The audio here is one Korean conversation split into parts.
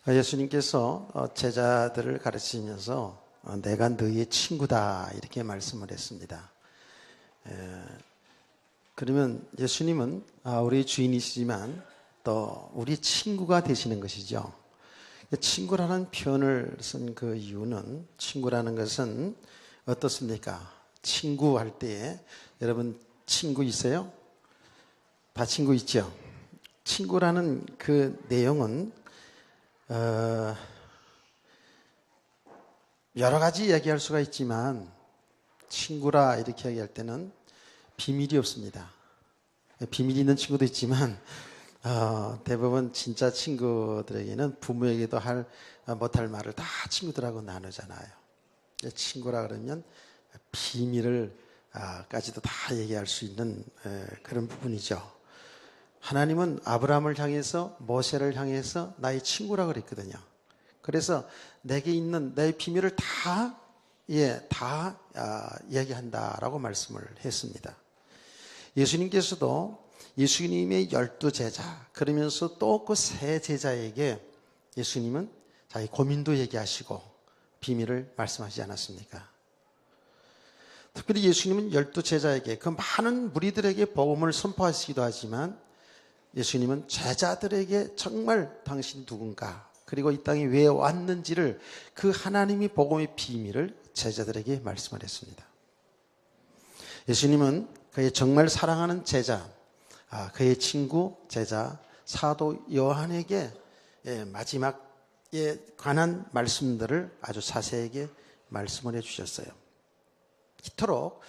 예수님께서 제자들을 가르치면서 내가 너희의 친구다 이렇게 말씀을 했습니다. 그러면 예수님은 우리 주인이시지만 또 우리 친구가 되시는 것이죠. 친구라는 표현을 쓴 그 이유는, 친구라는 것은 어떻습니까? 친구 할 때에 여러분 친구 있어요? 다 친구 있죠? 친구라는 그 내용은 여러 가지 얘기할 수가 있지만 친구라 이렇게 얘기할 때는 비밀이 없습니다. 비밀이 있는 친구도 있지만 대부분 진짜 친구들에게는 부모에게도 못할 말을 다 친구들하고 나누잖아요. 친구라 그러면 비밀을 까지도 다 얘기할 수 있는 그런 부분이죠. 하나님은 아브라함을 향해서, 모세를 향해서 나의 친구라 그랬거든요. 그래서 내게 있는 내 비밀을 다 얘기한다라고 말씀을 했습니다. 예수님께서도 예수님의 12제자, 그러면서 또 그 세 제자에게 예수님은 자기 고민도 얘기하시고 비밀을 말씀하시지 않았습니까? 특별히 예수님은 12제자에게, 그 많은 무리들에게 복음을 선포하시기도 하지만 예수님은 제자들에게 정말 당신이 누군가, 그리고 이 땅에 왜 왔는지를, 그 하나님이 복음의 비밀을 제자들에게 말씀을 했습니다. 예수님은 그의 정말 사랑하는 제자, 그의 친구, 제자, 사도 요한에게 마지막에 관한 말씀들을 아주 자세하게 말씀을 해주셨어요. 이토록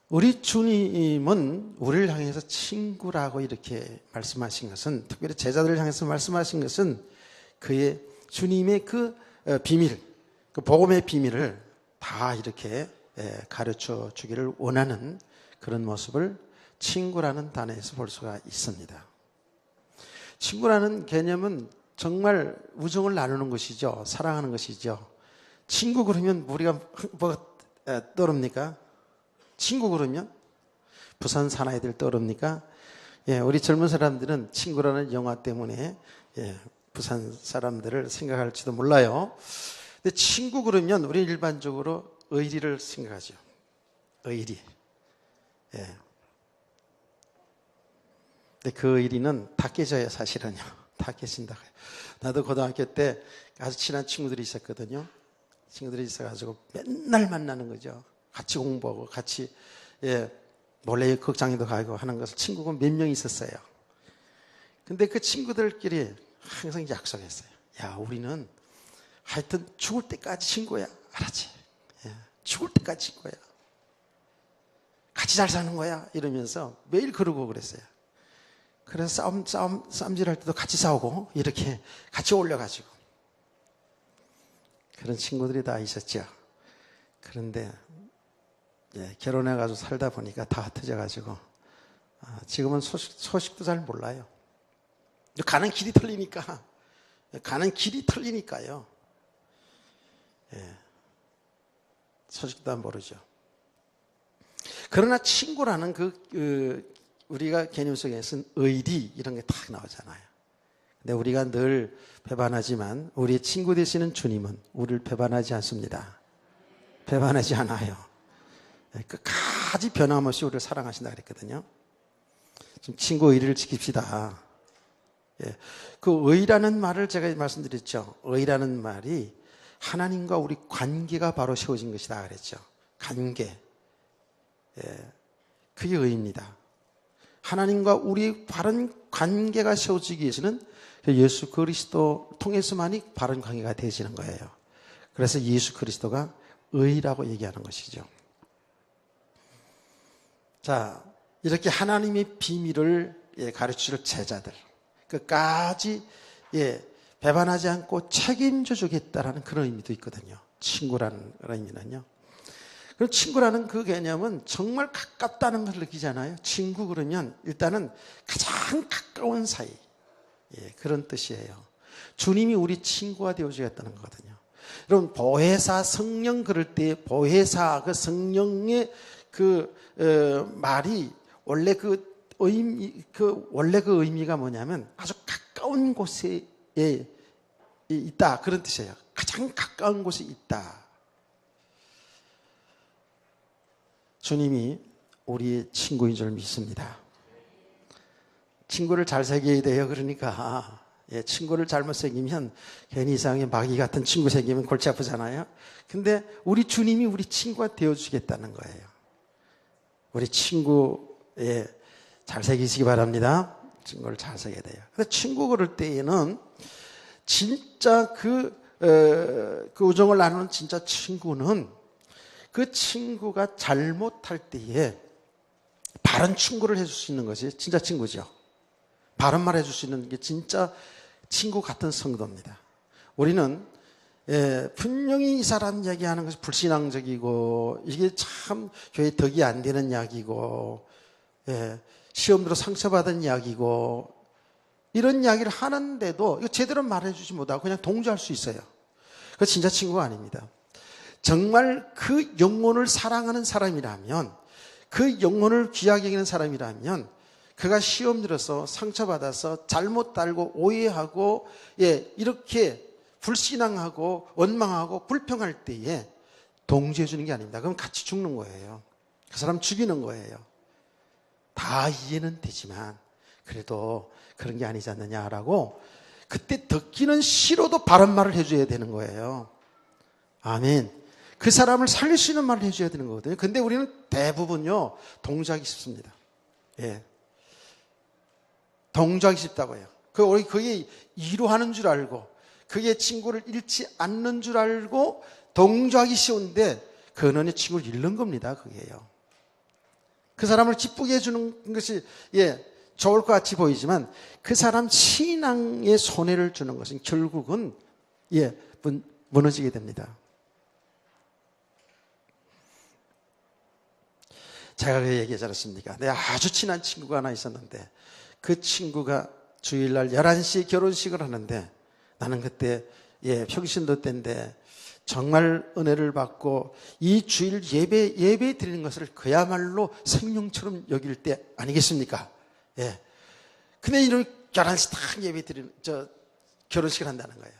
우리 주님은 우리를 향해서 친구라고 이렇게 말씀하신 것은, 특별히 제자들을 향해서 말씀하신 것은 그의 주님의 그 비밀, 그 복음의 비밀을 다 이렇게 가르쳐 주기를 원하는 그런 모습을 친구라는 단어에서 볼 수가 있습니다. 친구라는 개념은 정말 우정을 나누는 것이죠. 사랑하는 것이죠. 친구 그러면 우리가 뭐가 떠오릅니까? 친구 그러면 부산 사나이들 떠오릅니까? 우리 젊은 사람들은 친구라는 영화 때문에 부산 사람들을 생각할지도 몰라요. 근데 친구 그러면 우리 일반적으로 의리를 생각하죠. 의리. 근데 그 의리는 다 깨져요, 사실은요. 다 깨진다고요. 나도 고등학교 때 아주 친한 친구들이 있었거든요. 친구들이 있어가지고 맨날 만나는 거죠. 같이 공부하고 같이 몰래 극장에도 가고 하는 것을 친구가 몇 명 있었어요. 근데 그 친구들끼리 항상 약속했어요. 야, 우리는 하여튼 죽을 때까지 친구야. 알았지? 죽을 때까지 친구야. 같이 잘 사는 거야. 이러면서 매일 그러고 그랬어요. 그래서 싸움질 할 때도 같이 싸우고 이렇게 같이 올려가지고 그런 친구들이 다 있었죠. 그런데 결혼해가지고 살다 보니까 다 흩어져가지고 지금은 소식도 잘 몰라요. 가는 길이 틀리니까요. 소식도 안 모르죠. 그러나 친구라는 우리가 개념 속에서는 의리 이런 게 딱 나오잖아요. 근데 우리가 늘 배반하지만 우리의 친구 되시는 주님은 우리를 배반하지 않습니다. 배반하지 않아요. 끝까지 변함없이 우리를 사랑하신다 그랬거든요. 지금 친구 의리를 지킵시다. 그 의라는 말을 제가 말씀드렸죠. 의라는 말이 하나님과 우리 관계가 바로 세워진 것이다 그랬죠. 관계. 그게 의입니다. 하나님과 우리 바른 관계가 세워지기 위해서는 예수 그리스도 통해서만이 바른 관계가 되어지는 거예요. 그래서 예수 그리스도가 의라고 얘기하는 것이죠. 자, 이렇게 하나님의 비밀을 가르칠 제자들, 끝까지 배반하지 않고 책임져 주겠다라는 그런 의미도 있거든요. 친구라는 의미는요. 그럼 친구라는 그 개념은 정말 가깝다는 걸 느끼잖아요. 친구 그러면 일단은 가장 가까운 사이, 그런 뜻이에요. 주님이 우리 친구가 되어주겠다는 거거든요. 여러분, 보혜사 성령 그럴 때 보혜사 그 성령의 말이 원래 원래 그 의미가 뭐냐면 아주 가까운 곳에 있다. 그런 뜻이에요. 가장 가까운 곳에 있다. 주님이 우리의 친구인 줄 믿습니다. 친구를 잘 사귀어야 돼요. 그러니까 친구를 잘못 사귀면 괜히 이상하게 마귀 같은 친구 생기면 골치 아프잖아요. 근데 우리 주님이 우리 친구가 되어주겠다는 거예요. 우리 친구 잘 사귀시기 바랍니다. 친구를 잘 사귀어야 돼요. 근데 친구 그럴 때에는 진짜 그 우정을 나누는 진짜 친구는 그 친구가 잘못할 때에 바른 충고를 해줄 수 있는 것이 진짜 친구죠. 바른 말 해줄 수 있는 게 진짜 친구 같은 성도입니다. 우리는 분명히 이 사람 얘기하는 것이 불신앙적이고 이게 참 교회 덕이 안 되는 이야기고 시험 들어 상처받은 이야기고 이런 이야기를 하는데도 이거 제대로 말해주지 못하고 그냥 동조할 수 있어요. 그거 진짜 친구가 아닙니다. 정말 그 영혼을 사랑하는 사람이라면, 그 영혼을 귀하게 여기는 사람이라면 그가 시험 들어서 상처받아서 잘못 알고 오해하고 이렇게 불신앙하고 원망하고 불평할 때에 동조해 주는 게 아닙니다. 그럼 같이 죽는 거예요. 그 사람 죽이는 거예요. 다 이해는 되지만 그래도 그런 게 아니지 않느냐라고 그때 듣기는 싫어도 바른 말을 해줘야 되는 거예요. 아멘. 그 사람을 살릴 수 있는 말을 해줘야 되는 거거든요. 근데 우리는 대부분요 동조하기 쉽습니다. 동조하기 쉽다고요. 그게 이루하는 줄 알고 그게 친구를 잃지 않는 줄 알고 동조하기 쉬운데 그 은연의 친구를 잃는 겁니다. 그게요. 그 사람을 기쁘게 해주는 것이 좋을 것 같이 보이지만 그 사람 신앙에 손해를 주는 것은 결국은 무너지게 됩니다. 제가 그 얘기하지 않았습니까? 내 아주 친한 친구가 하나 있었는데 그 친구가 주일날 11시에 결혼식을 하는데 나는 그때 평신도 때인데 정말 은혜를 받고 이 주일 예배 드리는 것을 그야말로 생명처럼 여길 때 아니겠습니까? 근데 이런 11시 딱 예배 드리는 결혼식을 한다는 거예요.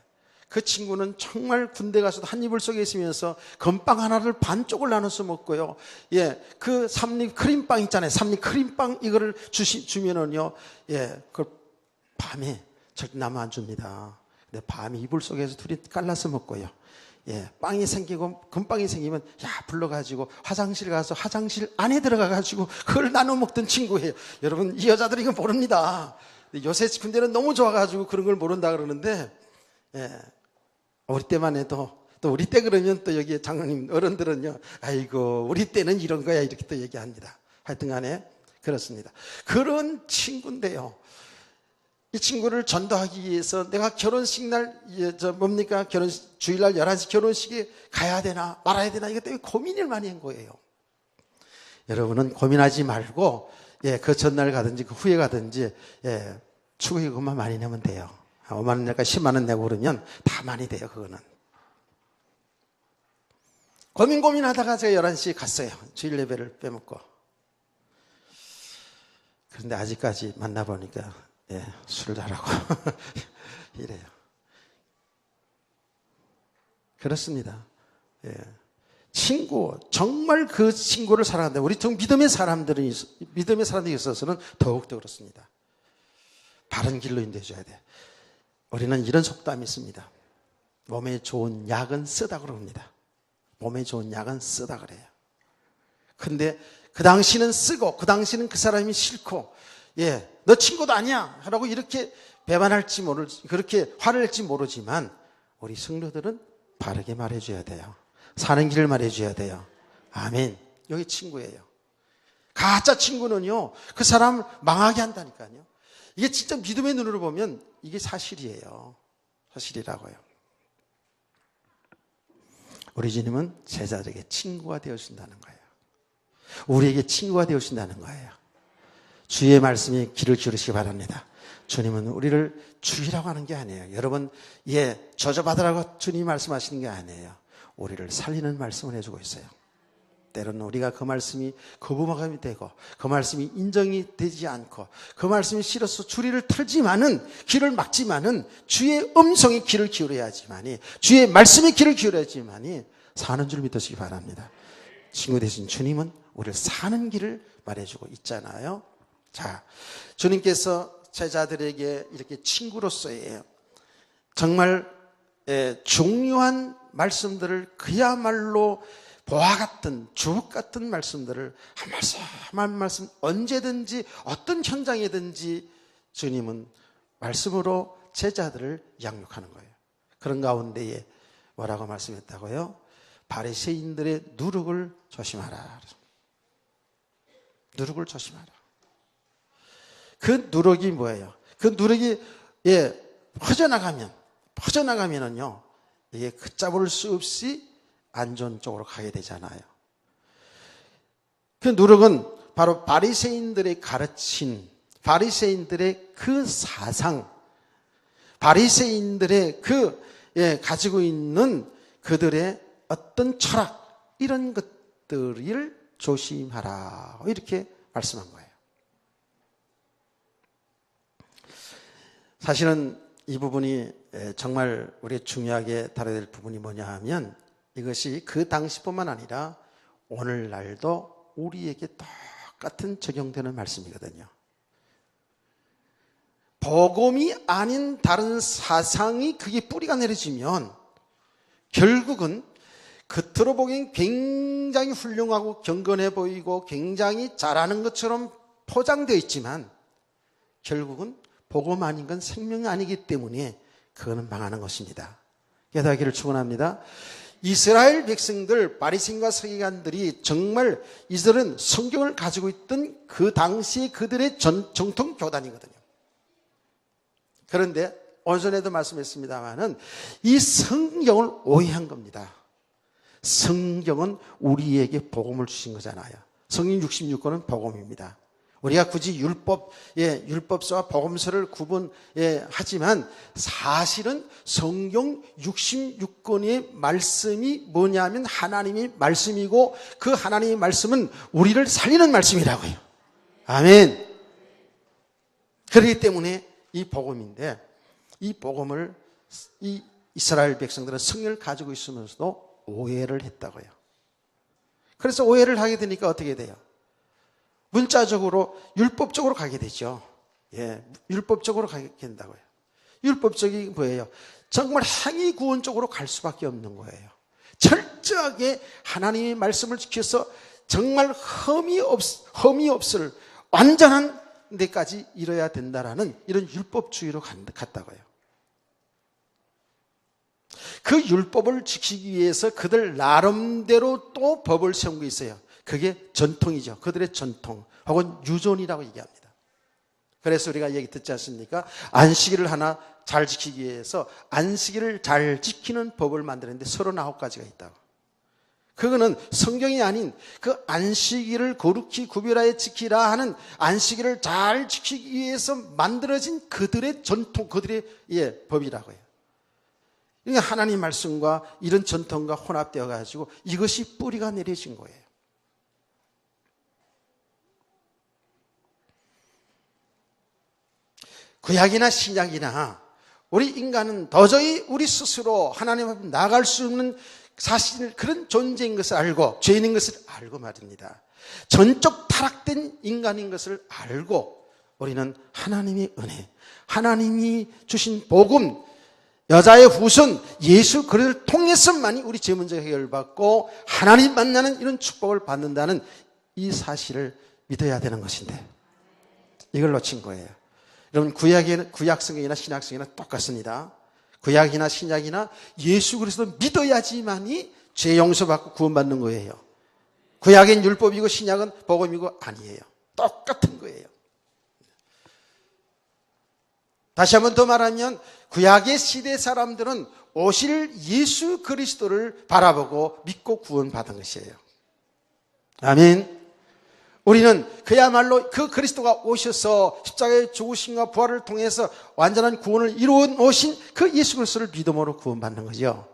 그 친구는 정말 군대 가서도 한 이불 속에 있으면서 건빵 하나를 반쪽을 나눠서 먹고요. 그 삼립 크림빵 있잖아요. 삼립 크림빵 이거를 주면은요. 그걸 밤에 절대 남아 안 줍니다. 근데 밤에 이불 속에서 둘이 깔라서 먹고요. 빵이 생기고 건빵이 생기면 불러가지고 화장실 가서 화장실 안에 들어가가지고 그걸 나눠 먹던 친구예요. 여러분 이 여자들이 이거 모릅니다. 요새 군대는 너무 좋아가지고 그런 걸 모른다 그러는데 우리 때만 해도 또 우리 때 그러면 또 여기 장로님 어른들은요 아이고 우리 때는 이런 거야 이렇게 또 얘기합니다. 하여튼 간에 그렇습니다. 그런 친구인데요. 이 친구를 전도하기 위해서 내가 결혼식 날 주일날 11시 결혼식에 가야 되나 말아야 되나 이것 때문에 고민을 많이 한 거예요. 여러분은 고민하지 말고 그 전날 가든지 그 후에 가든지 축의금만 많이 내면 돼요. 5만 원 내가 10만 원 내고 그러면 다 많이 돼요. 그거는 고민하다가 제가 11시에 갔어요. 주일 예배를 빼먹고. 그런데 아직까지 만나보니까 술을 잘하고 이래요. 그렇습니다. 친구, 정말 그 친구를 사랑한다. 우리 믿음의 사람들이 있어서는 더욱더 그렇습니다. 바른 길로 인도해줘야 돼. 우리는 이런 속담이 있습니다. 몸에 좋은 약은 쓰다 그럽니다. 몸에 좋은 약은 쓰다 그래요. 근데 그 당시는 쓰고 그 당시는 그 사람이 싫고 너 친구도 아니야 라고 이렇게 배반할지 그렇게 화를 낼지 모르지만 우리 성도들은 바르게 말해줘야 돼요. 사는 길을 말해줘야 돼요. 아멘. 여기 친구예요. 가짜 친구는요 그 사람을 망하게 한다니까요. 이게 진짜 믿음의 눈으로 보면 이게 사실이에요. 사실이라고요. 우리 주님은 제자들에게 친구가 되어준다는 거예요. 우리에게 친구가 되어준다는 거예요. 주의 말씀에 귀를 기울이시기 바랍니다. 주님은 우리를 죽이라고 하는 게 아니에요. 여러분, 저주받으라고 주님이 말씀하시는 게 아니에요. 우리를 살리는 말씀을 해주고 있어요. 때로는 우리가 그 말씀이 거부감이 되고 그 말씀이 인정이 되지 않고 그 말씀이 싫어서 주리를 털지만은 귀를 막지만은 주의 음성에 귀를 기울여야지만이 주의 말씀에 귀를 기울여야지만이 사는 줄 믿으시기 바랍니다. 친구 되신 주님은 우리를 사는 길을 말해주고 있잖아요. 자, 주님께서 제자들에게 이렇게 친구로서의 정말 중요한 말씀들을 그야말로 보화 같은 주옥 같은 말씀들을 한 말씀 한 말씀 언제든지 어떤 현장이든지 주님은 말씀으로 제자들을 양육하는 거예요. 그런 가운데에 뭐라고 말씀했다고요? 바리새인들의 누룩을 조심하라. 누룩을 조심하라. 그 누룩이 뭐예요? 그 누룩이 퍼져나가면은요 이게 걷잡을 수 없이 안 좋은 쪽으로 가게 되잖아요. 그 누룩은 바로 바리새인들의 가르침, 바리새인들의 그 사상, 바리새인들의 가지고 있는 그들의 어떤 철학, 이런 것들을 조심하라 이렇게 말씀한 거예요. 사실은 이 부분이 정말 우리가 중요하게 다뤄야 될 부분이 뭐냐 하면 이것이 그 당시뿐만 아니라 오늘날도 우리에게 똑같은 적용되는 말씀이거든요. 복음이 아닌 다른 사상이 그게 뿌리가 내려지면 결국은 겉으로 보기엔 굉장히 훌륭하고 경건해 보이고 굉장히 잘하는 것처럼 포장되어 있지만 결국은 복음 아닌 건 생명이 아니기 때문에 그거는 망하는 것입니다. 깨닫기를 축원합니다. 이스라엘 백성들, 바리새인과 서기관들이 정말 이들은 성경을 가지고 있던 그 당시 그들의 정통 교단이거든요. 그런데 오전에도 말씀했습니다마는 이 성경을 오해한 겁니다. 성경은 우리에게 복음을 주신 거잖아요. 성경 66권은 복음입니다. 우리가 굳이 율법서와 복음서를 구분하지만 사실은 성경 66권의 말씀이 뭐냐면 하나님의 말씀이고 그 하나님의 말씀은 우리를 살리는 말씀이라고요. 아멘. 그렇기 때문에 이 복음인데 이 복음을 이 이스라엘 백성들은 성경을 가지고 있으면서도 오해를 했다고요. 그래서 오해를 하게 되니까 어떻게 돼요? 문자적으로 율법적으로 가게 되죠. 율법적으로 가게 된다고요. 율법적이 뭐예요? 정말 행위 구원 쪽으로 갈 수밖에 없는 거예요. 철저하게 하나님의 말씀을 지켜서 정말 흠이 없을 완전한 데까지 이뤄야 된다라는 이런 율법주의로 갔다고요. 그 율법을 지키기 위해서 그들 나름대로 또 법을 세운 게 있어요. 그게 전통이죠. 그들의 전통 혹은 유전이라고 얘기합니다. 그래서 우리가 얘기 듣지 않습니까? 안식일을 하나 잘 지키기 위해서 안식일을 잘 지키는 법을 만드는데 39가지가 있다고. 그거는 성경이 아닌 그 안식일을 거룩히 구별하여 지키라 하는 안식일을 잘 지키기 위해서 만들어진 그들의 전통, 그들의 법이라고요. 그러니까 하나님 말씀과 이런 전통과 혼합되어 가지고 이것이 뿌리가 내려진 거예요. 구약이나 신약이나 우리 인간은 도저히 우리 스스로 하나님 앞에 나갈 수 없는 사실 그런 존재인 것을 알고 죄인인 것을 알고 말입니다. 전적 타락된 인간인 것을 알고 우리는 하나님의 은혜, 하나님이 주신 복음, 여자의 후손 예수 그리스도를 통해서만이 우리 죄 문제 해결받고 하나님 만나는 이런 축복을 받는다는 이 사실을 믿어야 되는 것인데 이걸 놓친 거예요. 여러분 구약 성경이나 신약 성경이나 똑같습니다. 구약이나 신약이나 예수 그리스도 믿어야지만이 죄 용서받고 구원받는 거예요. 구약은 율법이고 신약은 복음이고 아니에요. 똑같은 거예요. 다시 한번 더 말하면 구약의 시대 사람들은 오실 예수 그리스도를 바라보고 믿고 구원받은 것이에요. 아멘. 우리는 그야말로 그 그리스도가 오셔서 십자가의 죽으심과 부활을 통해서 완전한 구원을 이루어 오신 그 예수 그리스도를 믿음으로 구원받는 거죠.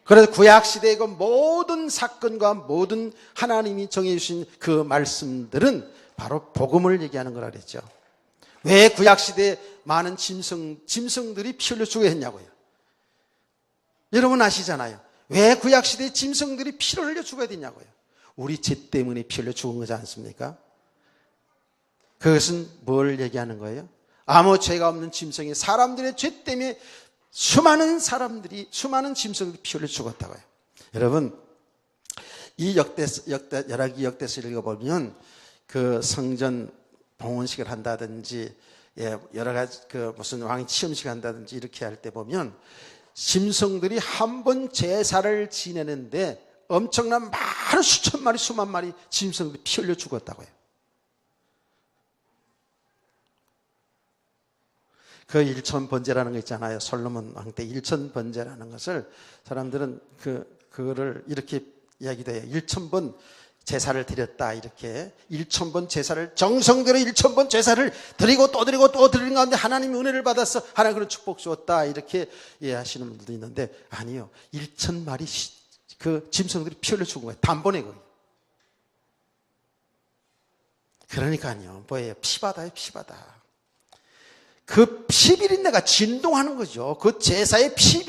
그래서 구약시대의 그 모든 사건과 모든 하나님이 정해주신 그 말씀들은 바로 복음을 얘기하는 거라 그랬죠. 왜 구약시대에 많은 짐승들이 피 흘려 죽어야 했냐고요. 여러분 아시잖아요. 왜 구약시대에 짐승들이 피를 흘려 죽어야 되냐고요. 우리 죄 때문에 피 흘려 죽은 거지 않습니까? 그것은 뭘 얘기하는 거예요? 아무 죄가 없는 짐승이 사람들의 죄 때문에 수많은 짐승들이 피 흘려 죽었다고요. 여러분, 이 열왕기 역대서를 읽어보면 그 성전 봉헌식을 한다든지, 여러 가지 무슨 왕이 취임식 한다든지 이렇게 할 때 보면 짐승들이 한 번 제사를 지내는데 엄청난 많은 수천 마리, 수만 마리 짐승들이 피 흘려 죽었다고요. 그 일천번제라는 거 있잖아요. 솔로몬 왕 때 일천번제라는 것을 사람들은 그거를 이렇게 이야기도 해요. 1000번 제사를 드렸다. 이렇게 1000번 제사를 정성대로 1000번 제사를 드리고 또 드리고 또 드리는 가운데 하나님의 은혜를 받아서 하나님의 축복 주었다. 이렇게 이해하시는 분들도 있는데 아니요. 1000마리 그 짐승들이 피 흘려 죽은 거예요. 단번에 거예요. 그러니까요. 뭐예요? 피바다예요. 피바다. 그 피비린내가 진동하는 거죠. 그 제사의 피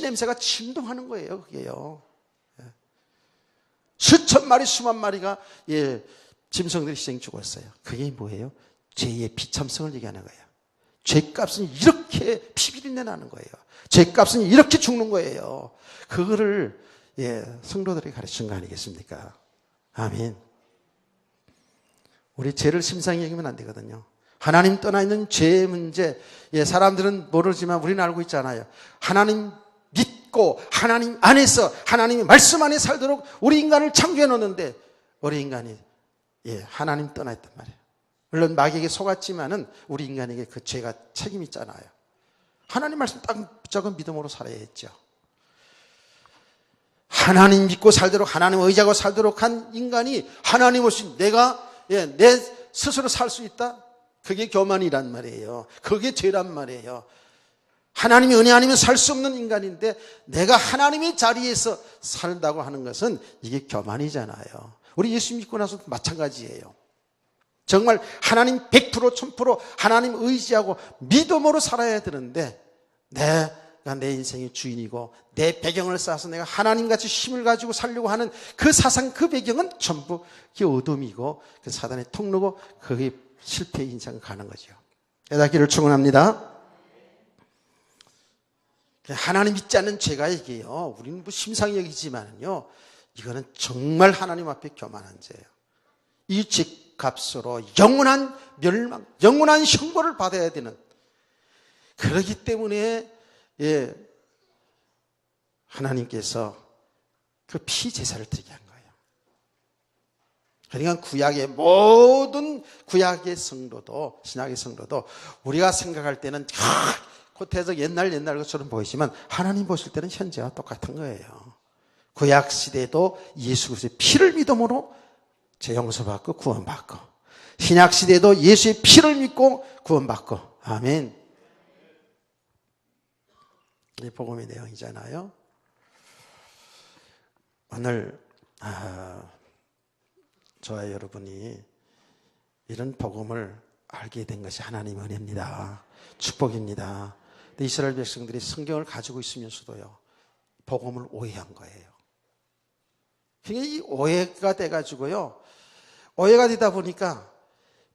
냄새가 진동하는 거예요. 그게요. 수천 마리, 수만 마리가 짐승들이 희생 죽었어요. 그게 뭐예요? 죄의 비참성을 얘기하는 거예요. 죄값은 이렇게 피비린내 나는 거예요. 죄값은 이렇게 죽는 거예요. 그거를 성도들에게 가르친 거 아니겠습니까? 아멘. 우리 죄를 심상히 여기면 안 되거든요. 하나님 떠나 있는 죄의 문제, 사람들은 모르지만 우리는 알고 있잖아요. 하나님 믿고 하나님 안에서 하나님의 말씀 안에 살도록 우리 인간을 창조해 놓는데 우리 인간이 하나님 떠나 있단 말이에요. 물론 마귀에게 속았지만은 우리 인간에게 그 죄가 책임이 있잖아요. 하나님 말씀 딱 붙잡은 믿음으로 살아야 했죠. 하나님 믿고 살도록 하나님 의지하고 살도록 한 인간이 하나님 없이 내가 내 스스로 살 수 있다? 그게 교만이란 말이에요. 그게 죄란 말이에요. 하나님이 은혜 아니면 살 수 없는 인간인데 내가 하나님의 자리에서 살다고 하는 것은 이게 교만이잖아요. 우리 예수 믿고 나서 마찬가지예요. 정말 하나님 100% 1000% 하나님 의지하고 믿음으로 살아야 되는데 내가 내 인생의 주인이고 내 배경을 쌓아서 내가 하나님같이 힘을 가지고 살려고 하는 그 사상 그 배경은 전부 그 어둠이고 그 사단의 통로고 그게 실패의 인생을 가는 거죠. 깨닫기를 축원합니다. 하나님 믿지 않는 죄가 이게요. 우리는 뭐 심상히 여기지만요. 이거는 정말 하나님 앞에 교만한 죄예요. 이 죄값으로 영원한 멸망, 영원한 형벌을 받아야 되는. 그렇기 때문에 하나님께서 그 피제사를 드리게 한 거예요. 그러니까 구약의 모든 구약의 성도도 신약의 성도도 우리가 생각할 때는 고태적 옛날 것처럼 보이지만 하나님 보실 때는 현재와 똑같은 거예요. 구약 시대도 예수 그리스도의 피를 믿음으로 죄 용서받고 구원받고 신약 시대도 예수의 피를 믿고 구원받고 아멘. 이 복음의 내용이잖아요. 오늘 저와 여러분이 이런 복음을 알게 된 것이 하나님의 은혜입니다. 축복입니다. 근데 이스라엘 백성들이 성경을 가지고 있으면서도요, 복음을 오해한 거예요. 그러니까 이 오해가 돼가지고요, 오해가 되다 보니까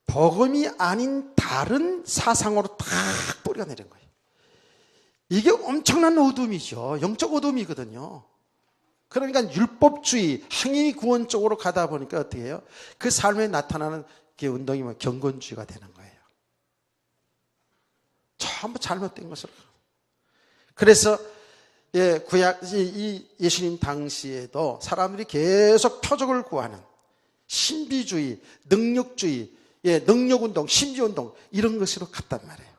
복음이 아닌 다른 사상으로 탁 뿌리가 내린 거예요. 이게 엄청난 어둠이죠. 영적 어둠이거든요. 그러니까 율법주의, 행위 구원 쪽으로 가다 보니까 어떻게 해요? 그 삶에 나타나는 그 운동이 경건주의가 되는 거예요. 전부 잘못된 것으로. 그래서 예수님 당시에도 사람들이 계속 표적을 구하는 신비주의, 능력주의, 능력운동, 신비운동 이런 것으로 갔단 말이에요.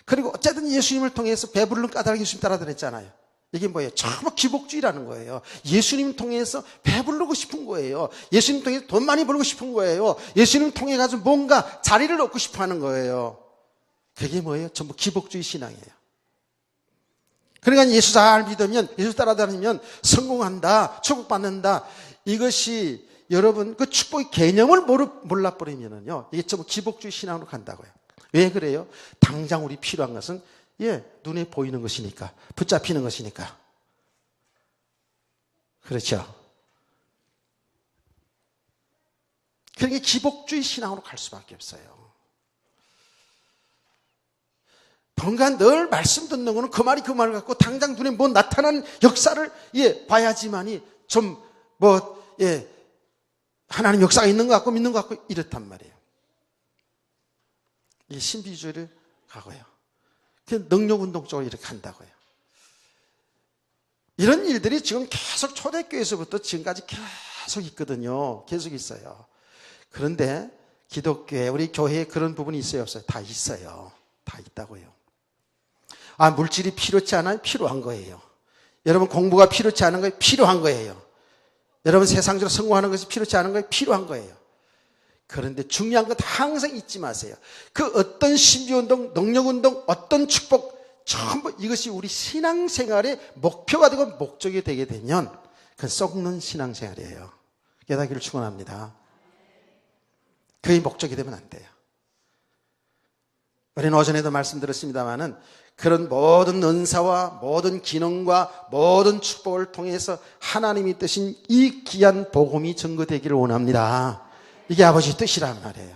그리고 어쨌든 예수님을 통해서 배부른 까닭 예수님 따라다녔잖아요. 이게 뭐예요? 전부 기복주의라는 거예요. 예수님 통해서 배부르고 싶은 거예요. 예수님 통해서 돈 많이 벌고 싶은 거예요. 예수님 통해 가지고 뭔가 자리를 얻고 싶어 하는 거예요. 그게 뭐예요? 전부 기복주의 신앙이에요. 그러니까 예수 잘 믿으면, 예수 따라다니면 성공한다, 축복받는다. 이것이 여러분 그 축복의 개념을 몰라버리면은요, 이게 좀 기복주의 신앙으로 간다고요. 왜 그래요? 당장 우리 필요한 것은 눈에 보이는 것이니까, 붙잡히는 것이니까. 그렇죠? 그러니까 기복주의 신앙으로 갈 수밖에 없어요. 뭔가 늘 말씀 듣는 거는 그 말이 그 말 같고 당장 눈에 뭐 나타나는 역사를 봐야지만이 좀 하나님 역사가 있는 것 같고 믿는 것 같고 이렇단 말이에요. 이 신비주의를 가고요. 능력운동 쪽으로 이렇게 간다고요. 이런 일들이 지금 계속 초대교회에서부터 지금까지 계속 있거든요. 계속 있어요. 그런데 기독교회, 우리 교회에 그런 부분이 있어요, 없어요? 다 있어요. 다 있다고요. 물질이 필요치 않아요? 필요한 거예요. 여러분 공부가 필요치 않은 거예요? 필요한 거예요. 여러분 세상적으로 성공하는 것이 필요치 않은 거예요? 필요한 거예요. 그런데 중요한 건 항상 잊지 마세요. 그 어떤 신비운동, 능력운동, 어떤 축복, 전부 이것이 우리 신앙생활의 목표가 되고 목적이 되게 되면 그건 썩는 신앙생활이에요. 깨닫기를 축원합니다. 그게 목적이 되면 안 돼요. 우리는 오전에도 말씀드렸습니다마는 그런 모든 은사와 모든 기능과 모든 축복을 통해서 하나님이 뜻인 이 귀한 복음이 증거되기를 원합니다. 이게 아버지 뜻이란 말이에요.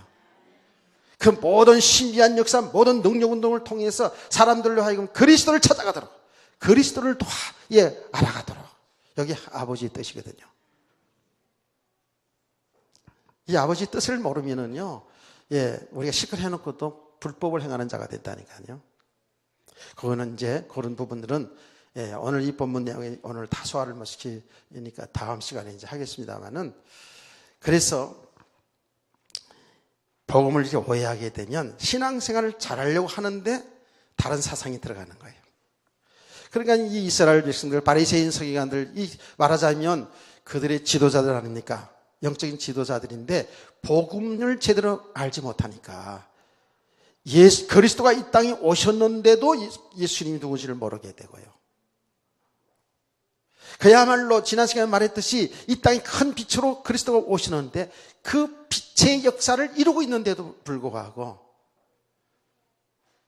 그 모든 신비한 역사, 모든 능력운동을 통해서 사람들로 하여금 그리스도를 찾아가도록, 그리스도를 알아가도록, 여기 아버지의 뜻이거든요. 이 아버지 뜻을 모르면은요, 우리가 실컷 해놓고도 불법을 행하는 자가 된다니까요. 그거는 이제 그런 부분들은 오늘 이 본문 내용에 오늘 다 소화를 못 시키니까 다음 시간에 이제 하겠습니다만은, 그래서 복음을 이렇게 오해하게 되면 신앙생활을 잘하려고 하는데 다른 사상이 들어가는 거예요. 그러니까 이 이스라엘 백성들, 바리새인 서기관들, 말하자면 그들의 지도자들 아닙니까? 영적인 지도자들인데 복음을 제대로 알지 못하니까 그리스도가 이 땅에 오셨는데도 예수님이 누구지를 모르게 되고요. 그야말로 지난 시간에 말했듯이 이 땅에 큰 빛으로 그리스도가 오시는데 그 빛의 역사를 이루고 있는데도 불구하고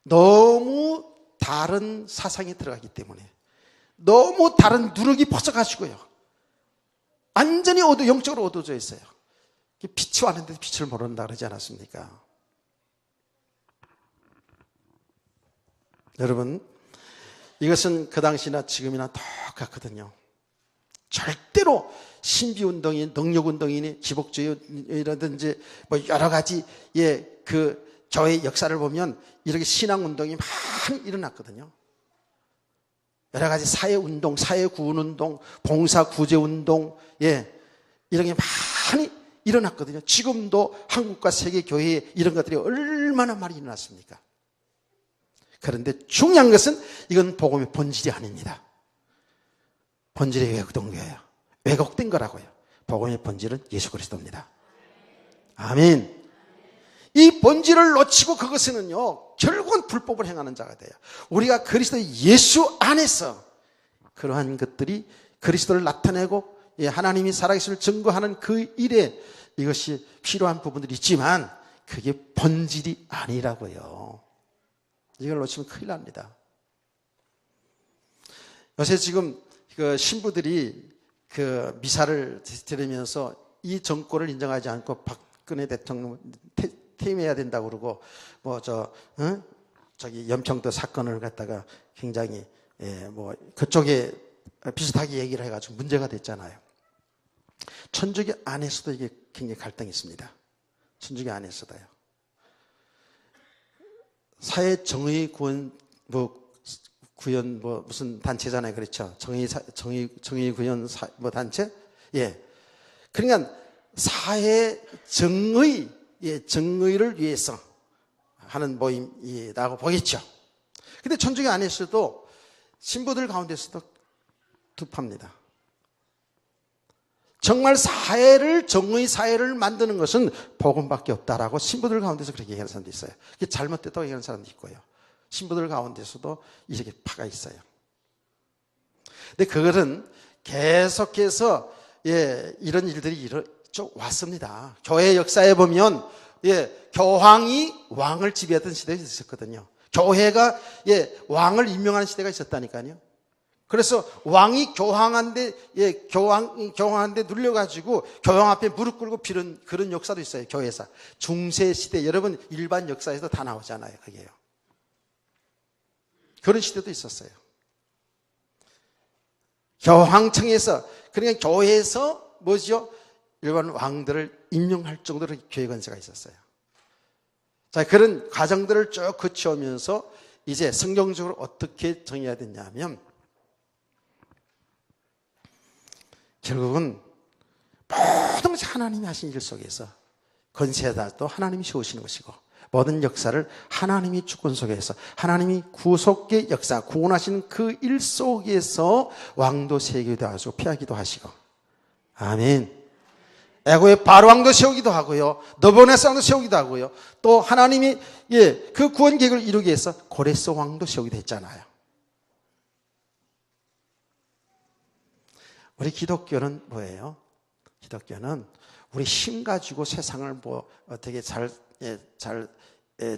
너무 다른 사상이 들어가기 때문에 너무 다른 누룩이 퍼져가지고요. 완전히 영적으로 어두워져 있어요. 빛이 왔는데도 빛을 모른다 그러지 않았습니까? 여러분, 이것은 그 당시나 지금이나 똑같거든요. 절대로 신비운동이, 능력운동이니 기복주의라든지 여러 가지 그 교회 역사를 보면 이렇게 신앙운동이 많이 일어났거든요. 여러 가지 사회운동, 사회구원운동, 봉사구제운동, 이런 게 많이 일어났거든요. 지금도 한국과 세계 교회에 이런 것들이 얼마나 많이 일어났습니까? 그런데 중요한 것은 이건 복음의 본질이 아닙니다. 본질이 왜곡된 거예요. 왜곡된 거라고요. 복음의 본질은 예수 그리스도입니다. 아멘. 이 본질을 놓치고 그것은요, 결국은 불법을 행하는 자가 돼요. 우리가 그리스도 예수 안에서 그러한 것들이 그리스도를 나타내고 하나님이 살아계심을 증거하는 그 일에 이것이 필요한 부분들이 있지만 그게 본질이 아니라고요. 이걸 놓치면 큰일 납니다. 요새 지금 그 신부들이 그 미사를 드리면서 이 정권을 인정하지 않고 박근혜 대통령 퇴임해야 된다고 그러고 저기 연평도 사건을 갖다가 굉장히 그쪽에 비슷하게 얘기를 해가지고 문제가 됐잖아요. 천주교 안에서도 이게 굉장히 갈등이 있습니다. 천주교 안에서도요. 사회정의 구현 무슨 단체잖아요, 그렇죠? 정의 구현 단체? 그러니까 사회 정의를 위해서 하는 모임이라고 보겠죠. 근데 천주교 안에서도 신부들 가운데서도 두派입니다. 정말 정의 사회를 만드는 것은 복음밖에 없다라고 신부들 가운데서 그렇게 얘기하는 사람도 있어요. 그게 잘못됐다고 얘기하는 사람도 있고요. 신부들 가운데서도 이렇게 파가 있어요. 근데 그거는 계속해서 이런 일들이 쭉 왔습니다. 교회 역사에 보면 교황이 왕을 지배하던 시대가 있었거든요. 교회가 왕을 임명하는 시대가 있었다니까요. 그래서 왕이 교황한테 눌려가지고 교황 앞에 무릎 꿇고 빌은 그런 역사도 있어요. 교회사 중세 시대 여러분 일반 역사에서 다 나오잖아요. 그게요. 그런 시대도 있었어요. 교황청에서 그러니까 교회에서 뭐죠? 일반 왕들을 임명할 정도로 교회 권세가 있었어요. 자, 그런 과정들을 쭉 거쳐오면서 이제 성경적으로 어떻게 정해야 되냐면 결국은 모든 것이 하나님이 하신 일 속에서 권세자도 하나님이 세우시는 것이고 모든 역사를 하나님이 주권 속에서 하나님이 구속의 역사 구원하시는 그 일 속에서 왕도 세우기도 하시고 피하기도 하시고 아멘. 애고의 바로 왕도 세우기도 하고요. 너보네스 왕도 세우기도 하고요. 또 하나님이 그 구원 계획을 이루기 위해서 고레스 왕도 세우기도 했잖아요. 우리 기독교는 뭐예요? 기독교는 우리 힘 가지고 세상을 어떻게 잘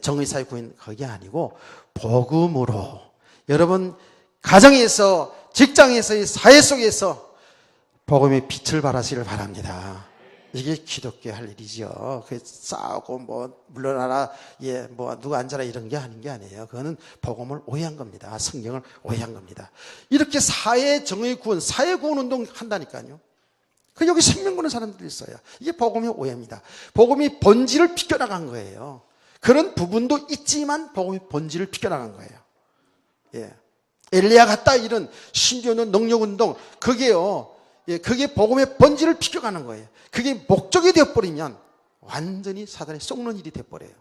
정의사회 구인 그게 아니고 복음으로 여러분 가정에서 직장에서의 사회 속에서 복음의 빛을 발하시길 바랍니다. 이게 기독교 할 일이죠. 그 싸우고 물러나라, 누가 앉아라 이런 게 아닌 게 아니에요. 그거는 복음을 오해한 겁니다. 성경을 오해한 겁니다. 이렇게 사회 정의 구원, 사회 구원 운동 한다니까요. 그 여기 생명구는 사람들이 있어요. 이게 복음의 오해입니다. 복음이 본질을 비껴나간 거예요. 그런 부분도 있지만 복음의 본질을 비껴나간 거예요. 엘리야 같다 이런 신조는 능력운동 그게요. 그게 복음의 본질을 비껴가는 거예요. 그게 목적이 되어버리면 완전히 사단이 속는 일이 되어버려요.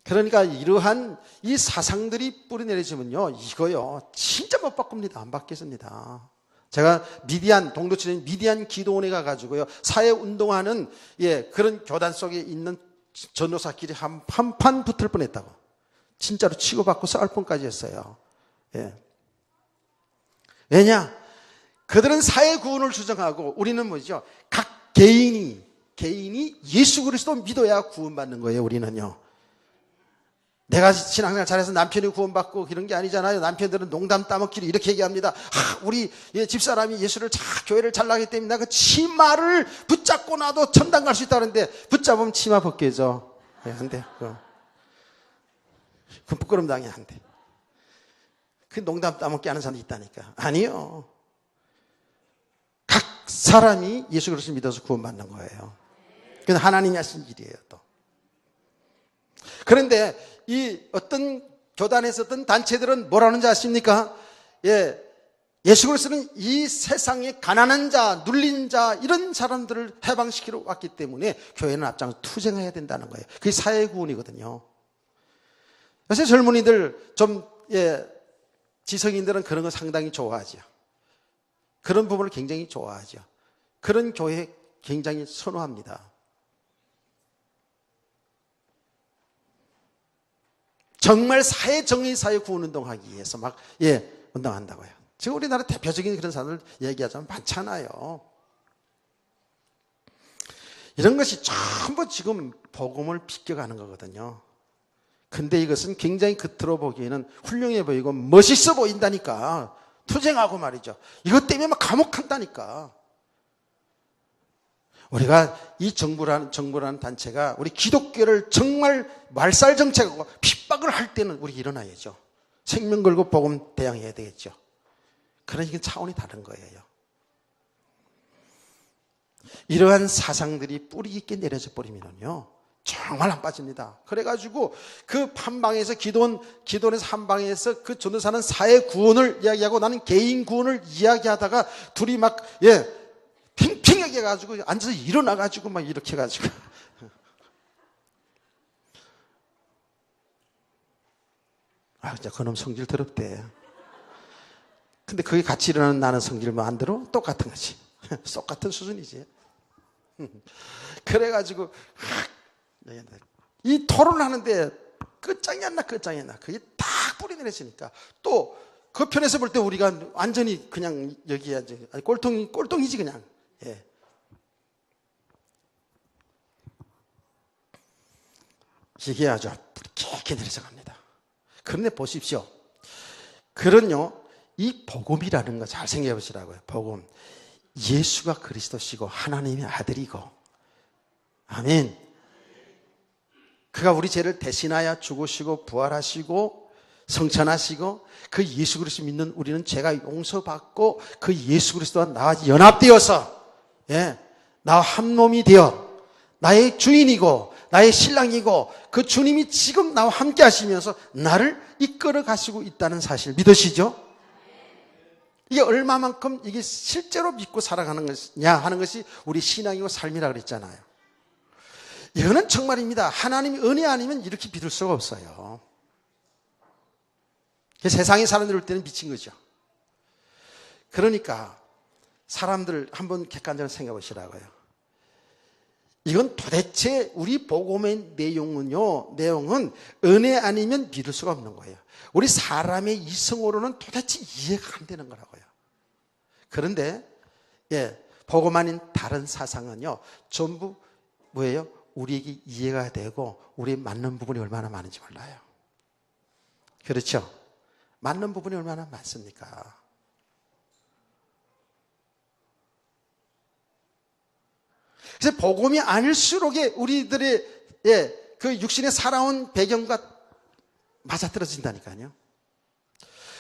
그러니까 이러한 이 사상들이 뿌리내려지면요 이거요 진짜 못 바꿉니다. 안 바뀌습니다. 제가 동도치는 미디안 기도원에 가가지고요 사회운동하는 그런 교단 속에 있는 전도사끼리 한판 붙을 뻔했다고. 진짜로 치고받고 싸울 뻔까지 했어요. 왜냐? 그들은 사회 구원을 주장하고 우리는 뭐죠? 각 개인이 예수 그리스도 믿어야 구원받는 거예요. 우리는요. 내가 신앙생활 잘해서 남편이 구원받고 그런 게 아니잖아요. 남편들은 농담 따먹기로 이렇게 얘기합니다. 우리 집사람이 예수를 교회를 잘 나가기 때문에 내가 그 치마를 붙잡고 나도 천당 갈 수 있다는데 붙잡으면 치마 벗겨져. 안 돼. 그 부끄럼 당해 안 돼. 그 농담 따먹기 하는 사람이 있다니까. 아니요. 각 사람이 예수 그리스도를 믿어서 구원받는 거예요. 그건 하나님이 하신 일이에요. 또. 그런데 이 어떤 교단에서 어떤 단체들은 뭐라는지 아십니까? 예수 그리스도는 이 세상에 가난한 자, 눌린 자 이런 사람들을 해방시키러 왔기 때문에 교회는 앞장서 투쟁해야 된다는 거예요. 그게 사회구원이거든요. 요새 젊은이들 지성인들은 그런 거 상당히 좋아하죠. 그런 부분을 굉장히 좋아하죠. 그런 교회 굉장히 선호합니다. 정말 사회정의 사회 구원운동하기 위해서 운동한다고요. 지금 우리나라 대표적인 그런 사람들 얘기하자면 많잖아요. 이런 것이 전부 지금 복음을 비껴가는 거거든요. 근데 이것은 굉장히 겉으로 보기에는 훌륭해 보이고 멋있어 보인다니까. 투쟁하고 말이죠. 이것 때문에 막 감옥 간다니까. 우리가 이 정부라는 단체가 우리 기독교를 정말 말살 정책하고 핍박을 할 때는 우리 일어나야죠. 생명 걸고 복음 대항해야 되겠죠. 그러니까 차원이 다른 거예요. 이러한 사상들이 뿌리 깊게 내려져 버리면요. 정말 안 빠집니다. 그래가지고 그 한방에서 기도원에서 한방에서 그 전도사는 사회 구원을 이야기하고 나는 개인 구원을 이야기하다가 둘이 막 팽팽하게 해가지고 앉아서 일어나가지고 막 이렇게 해가지고 진짜 그놈 성질 더럽대. 근데 그게 같이 일어나는 나는 성질만 안 들어? 똑같은 거지. 똑같은 수준이지. 그래가지고 이 토론을 하는데 끝장이 안 나. 그게 딱 뿌리 내렸으니까. 또 그 편에서 볼 때 우리가 완전히 그냥 여기야, 아니, 꼴통이지 그냥. 예. 이게 아주 뿌리 깊게 내려서 갑니다. 그런데 보십시오. 그런요, 이 복음이라는 거 잘 생각해 보시라고요. 복음. 예수가 그리스도시고 하나님의 아들이고, 아멘. 그가 우리 죄를 대신하여 죽으시고 부활하시고 성천하시고 그 예수 그리스도 믿는 우리는 죄가 용서받고 그 예수 그리스도와 나와 연합되어서, 예, 나와 한 몸이 되어 나의 주인이고 나의 신랑이고 그 주님이 지금 나와 함께 하시면서 나를 이끌어 가시고 있다는 사실 믿으시죠? 이게 얼마만큼 이게 실제로 믿고 살아가는 것이냐 하는 것이 우리 신앙이고 삶이라 그랬잖아요. 이거는 정말입니다. 하나님의 은혜 아니면 이렇게 믿을 수가 없어요. 세상의 사람들 볼 때는 미친 거죠. 그러니까 사람들 한번 객관적으로 생각해 보시라고요. 이건 도대체 우리 복음의 내용은 은혜 아니면 믿을 수가 없는 거예요. 우리 사람의 이성으로는 도대체 이해가 안 되는 거라고요. 그런데 예, 복음 아닌 다른 사상은요, 전부 뭐예요? 우리에게 이해가 되고 우리의 맞는 부분이 얼마나 많은지 몰라요. 그렇죠? 맞는 부분이 얼마나 많습니까? 그래서 복음이 아닐수록 우리들의 그 육신에 살아온 배경과 맞아떨어진다니까요.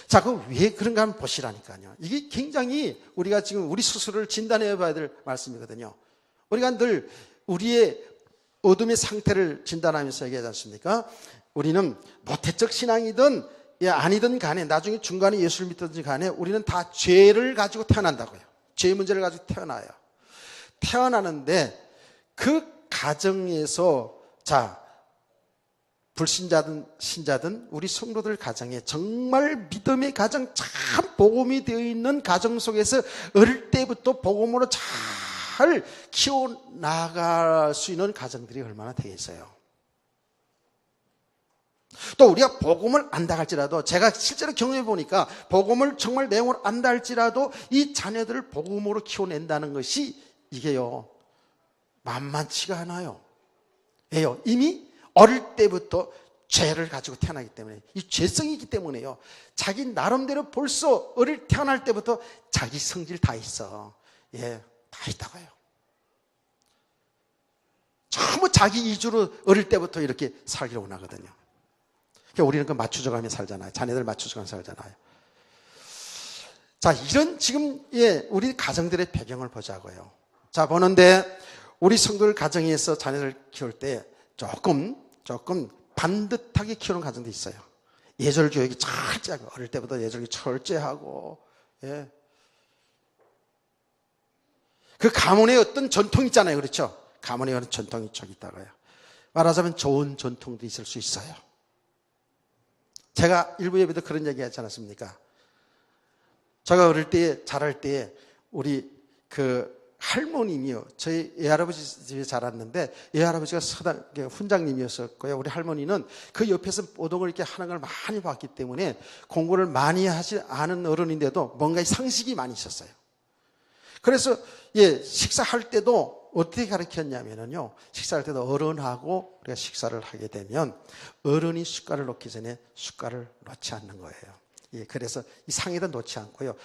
자, 그럼 왜 그런가 한번 보시라니까요. 이게 굉장히 우리가 지금 우리 스스로를 진단해 봐야 될 말씀이거든요. 우리가 늘 우리의 어둠의 상태를 진단하면서 얘기하지 않습니까? 우리는 모태적 신앙이든 아니든 간에 나중에 중간에 예수를 믿든지 간에 우리는 다 죄를 가지고 태어난다고요. 죄 문제를 가지고 태어나요. 태어나는데 그 가정에서 자, 불신자든 신자든 우리 성도들 가정에 정말 믿음의 가정, 참 복음이 되어 있는 가정 속에서 어릴 때부터 복음으로 잘 키워나갈 수 있는 가정들이 얼마나 되겠어요. 또 우리가 복음을 안다 할지라도 제가 실제로 경험해 보니까 복음을 정말 내용을 안다 할지라도 이 자녀들을 복음으로 키워낸다는 것이 이게요 만만치가 않아요. 왜요? 이미 어릴 때부터 죄를 가지고 태어나기 때문에 이 죄성이기 때문에요. 자기 나름대로 벌써 어릴 태어날 때부터 자기 성질 다 있어. 예, 다 있다고요. 전부 자기 위주로 어릴 때부터 이렇게 살기로 원하거든요. 그러니까 우리는 그 맞춰줘가며 살잖아요. 자녀들 맞춰줘가며 살잖아요. 자, 이런 지금 우리 가정들의 배경을 보자고요. 자, 보는데 우리 성도들 가정에서 자녀를 키울 때 조금 반듯하게 키우는 가정도 있어요. 예절 교육이 철저하고 어릴 때부터 예절 교육이 철저하고, 예. 그 가문의 어떤 전통이 있잖아요. 그렇죠? 가문의 어떤 전통이 좀 있다고요. 말하자면 좋은 전통도 있을 수 있어요. 제가 일부 예배도 그런 얘기 하지 않았습니까? 제가 어릴 때, 자랄 때, 우리 할머님이요. 저희 외할아버지 집에 자랐는데, 외할아버지가 서당, 훈장님이었었고요. 우리 할머니는 그 옆에서 오동을 이렇게 하는 걸 많이 봤기 때문에 공부를 많이 하지 않은 어른인데도 뭔가 상식이 많이 있었어요. 그래서, 식사할 때도 어떻게 가르쳤냐면요. 식사할 때도 어른하고 우리가 식사를 하게 되면 어른이 숟갈을 놓기 전에 숟갈을 놓지 않는 거예요. 그래서 이 상에다 놓지 않고요.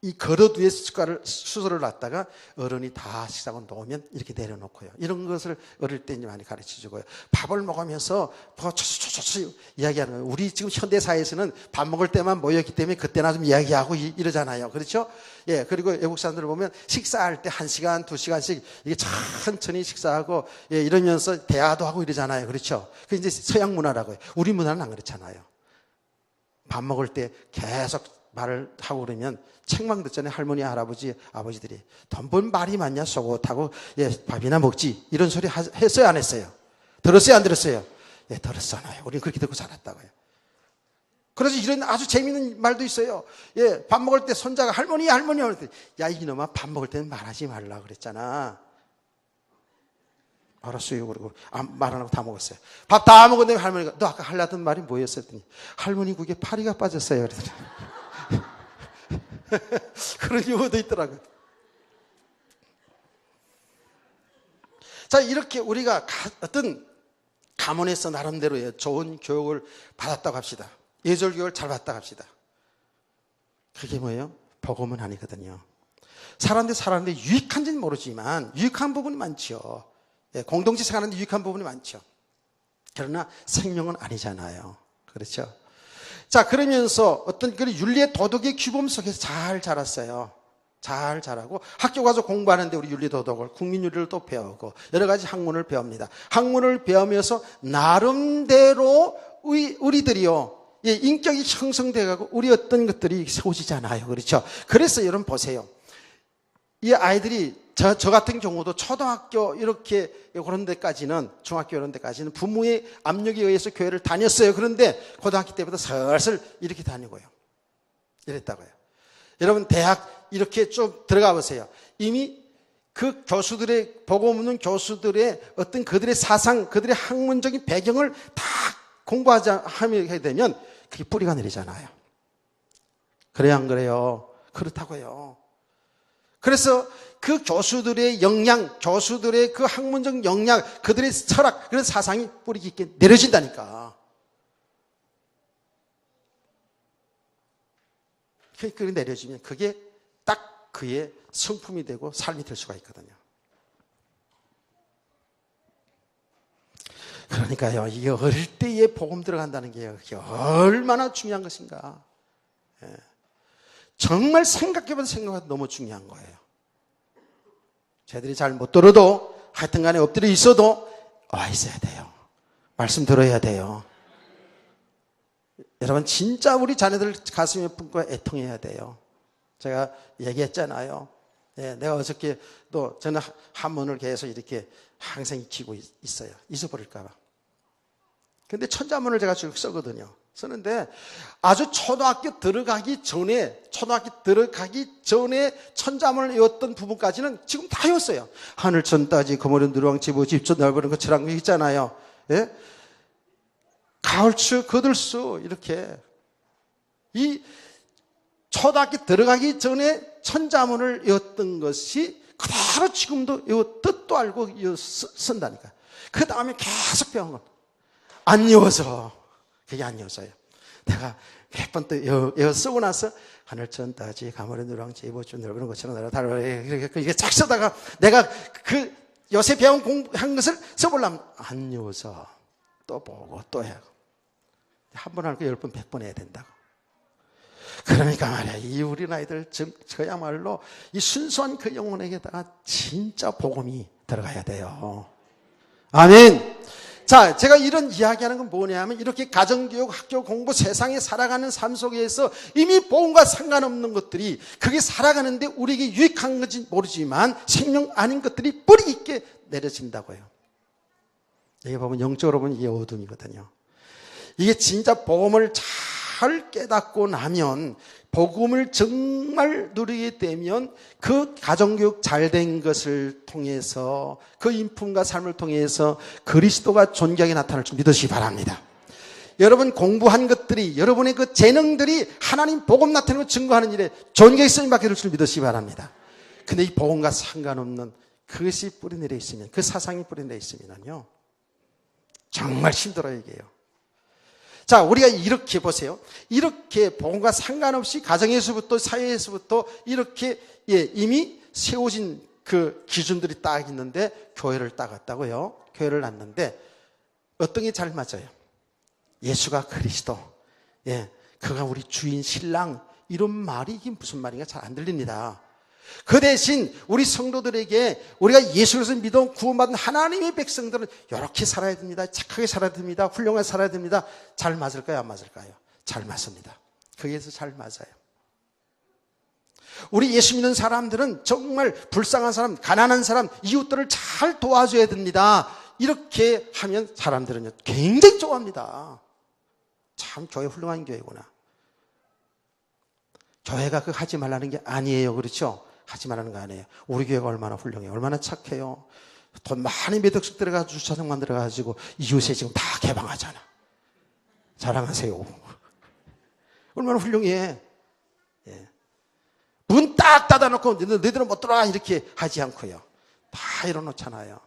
이 그릇 위에 수저를 놨다가 어른이 다 식사하고 놓으면 이렇게 내려놓고요. 이런 것을 어릴 때 많이 가르쳐 주고요. 밥을 먹으면서 초초초초 이야기하는 거예요. 우리 지금 현대사회에서는 밥 먹을 때만 모였기 때문에 그때나 좀 이야기하고 이러잖아요. 그렇죠? 예. 그리고 외국 사람들을 보면 식사할 때 1시간, 2시간씩 이게 천천히 식사하고 이러면서 대화도 하고 이러잖아요. 그렇죠? 그게 이제 서양 문화라고요. 우리 문화는 안 그렇잖아요. 밥 먹을 때 계속 말을 하고 그러면 책망 듣잖아요. 할머니, 할아버지, 아버지들이 돈 번 말이 많냐 속옷하고 밥이나 먹지 이런 소리 했어요 안 했어요? 들었어요 안 들었어요? 들었잖아요. 우리는 그렇게 듣고 자랐다고요. 그래서 이런 아주 재미있는 말도 있어요. 밥 먹을 때 손자가 할머니 할 때 야 이놈아 밥 먹을 때는 말하지 말라 그랬잖아. 알았어요. 그러고 말 안 하고 다 먹었어요. 밥 다 먹었는데 할머니가 너 아까 하려던 말이 뭐였어? 했더니 할머니 국에 파리가 빠졌어요. 그러더니 그런 유머도 있더라고요. 자, 이렇게 우리가 어떤 가문에서 나름대로의 좋은 교육을 받았다고 합시다. 예절 교육을 잘 받았다고 합시다. 그게 뭐예요? 복음은 아니거든요. 사는데 유익한지는 모르지만 유익한 부분이 많죠. 예, 공동체 생활하는데 유익한 부분이 많죠. 그러나 생명은 아니잖아요. 그렇죠? 자, 그러면서 어떤 그 윤리의 도덕의 규범 속에서 잘 자랐어요. 잘 자라고 학교 가서 공부하는데 우리 윤리도덕을 국민윤리를 또 배우고 여러 가지 학문을 배웁니다. 학문을 배우면서 나름대로 우리들이요, 예, 인격이 형성돼가고 우리 어떤 것들이 세워지잖아요. 그렇죠? 그래서 여러분 보세요. 이 아이들이 저 같은 경우도 초등학교 이렇게 그런 데까지는, 중학교 이런 데까지는 부모의 압력에 의해서 교회를 다녔어요. 그런데 고등학교 때부터 슬슬 이렇게 다니고요. 이랬다고요. 여러분 대학 이렇게 쭉 들어가 보세요. 이미 그 교수들의, 복음 없는 교수들의 어떤 그들의 사상, 그들의 학문적인 배경을 다 하게 되면 그게 뿌리가 내리잖아요. 그래요, 안 그래요? 그렇다고요. 그래서 그 교수들의 역량, 교수들의 그 학문적 역량, 그들의 철학, 그런 사상이 뿌리 깊게 내려진다니까. 그게 내려지면 그게 딱 그의 성품이 되고 삶이 될 수가 있거든요. 그러니까요, 이게 어릴 때에 복음 들어간다는 게 얼마나 중요한 것인가. 예. 정말 생각해봐도 생각해봐도 너무 중요한 거예요. 쟤들이 잘 못 들어도 하여튼 간에 엎드려 있어도 와 있어야 돼요. 말씀 들어야 돼요. 여러분 진짜 우리 자녀들 가슴에 품고 애통해야 돼요. 제가 얘기했잖아요. 예, 내가 어저께 또 저는 한문을 계속 이렇게 항상 익히고 있어요. 잊어버릴까 봐. 근데 천자문을 제가 쭉 쓰거든요. 쓰는데 아주 초등학교 들어가기 전에 천자문을 외웠던 부분까지는 지금 다 외웠어요. 하늘천 따지 거머린 누르왕 지부 집조 넓은 거처럼 있잖아요. 예? 가을추 거들수 이렇게 이 초등학교 들어가기 전에 천자문을 외웠던 것이 그대로 지금도 뜻도 알고 쓴다니까. 그 다음에 계속 배운 건 안 외워서, 그게 안 외워서요. 내가 몇 번 또 외워 쓰고 나서 하늘천 따지 가물의 누랑 제보주 넓은 것처럼 나라 다르 이게 쫙 쓰다가 내가 그 요새 배운 공부한 것을 써보려면 안 외워서 또 보고 또 해요. 한 번 하고 10번 100번 해야 된다고. 그러니까 말이야, 이 우리 아이들 저야말로 이 순수한 그 영혼에게다가 진짜 복음이 들어가야 돼요. 아멘. 자, 제가 이런 이야기하는 건 뭐냐면 이렇게 가정교육, 학교 공부, 세상에 살아가는 삶 속에서 이미 복음과 상관없는 것들이 그게 살아가는데 우리에게 유익한 건지 모르지만 생명 아닌 것들이 뿌리 있게 내려진다고요. 여기 보면 영적으로 보면 이게 어둠이거든요. 이게 진짜 복음을 잘 깨닫고 나면, 복음을 정말 누리게 되면 그 가정교육 잘 된 것을 통해서, 그 인품과 삶을 통해서 그리스도가 존귀하게 나타날 줄 믿으시기 바랍니다. 여러분 공부한 것들이, 여러분의 그 재능들이 하나님 복음 나타내고 증거하는 일에 존귀하게 쓰임받게 될 줄 믿으시기 바랍니다. 근데 이 복음과 상관없는 그것이 뿌리내려 있으면, 그 사상이 뿌리내려 있으면요 정말 힘들어요, 이게요. 자, 우리가 이렇게 보세요. 이렇게 복음과 상관없이 가정에서부터 사회에서부터 이렇게 이미 세워진 그 기준들이 딱 있는데 교회를 딱 왔다고요. 교회를 났는데 어떤 게 잘 맞아요? 예수가 그리스도, 그가 우리 주인 신랑, 이런 말이 이게 무슨 말인가 잘 안 들립니다. 그 대신 우리 성도들에게 우리가 예수를 믿어 구원받은 하나님의 백성들은 이렇게 살아야 됩니다. 착하게 살아야 됩니다. 훌륭하게 살아야 됩니다. 잘 맞을까요? 안 맞을까요? 잘 맞습니다. 거기에서 잘 맞아요. 우리 예수 믿는 사람들은 정말 불쌍한 사람, 가난한 사람, 이웃들을 잘 도와줘야 됩니다. 이렇게 하면 사람들은요 굉장히 좋아합니다. 참 교회 훌륭한 교회구나. 교회가 그 하지 말라는 게 아니에요. 그렇죠? 하지 말라는 거 아니에요. 우리 교회가 얼마나 훌륭해요. 얼마나 착해요. 돈 많이 몇 억씩 들어가지고 주차장 만들어가지고 이웃에 지금 다 개방하잖아. 자랑하세요. 얼마나 훌륭해. 예. 문 딱 닫아놓고 너희들은 못 들어가 이렇게 하지 않고요. 다 열어놓잖아요.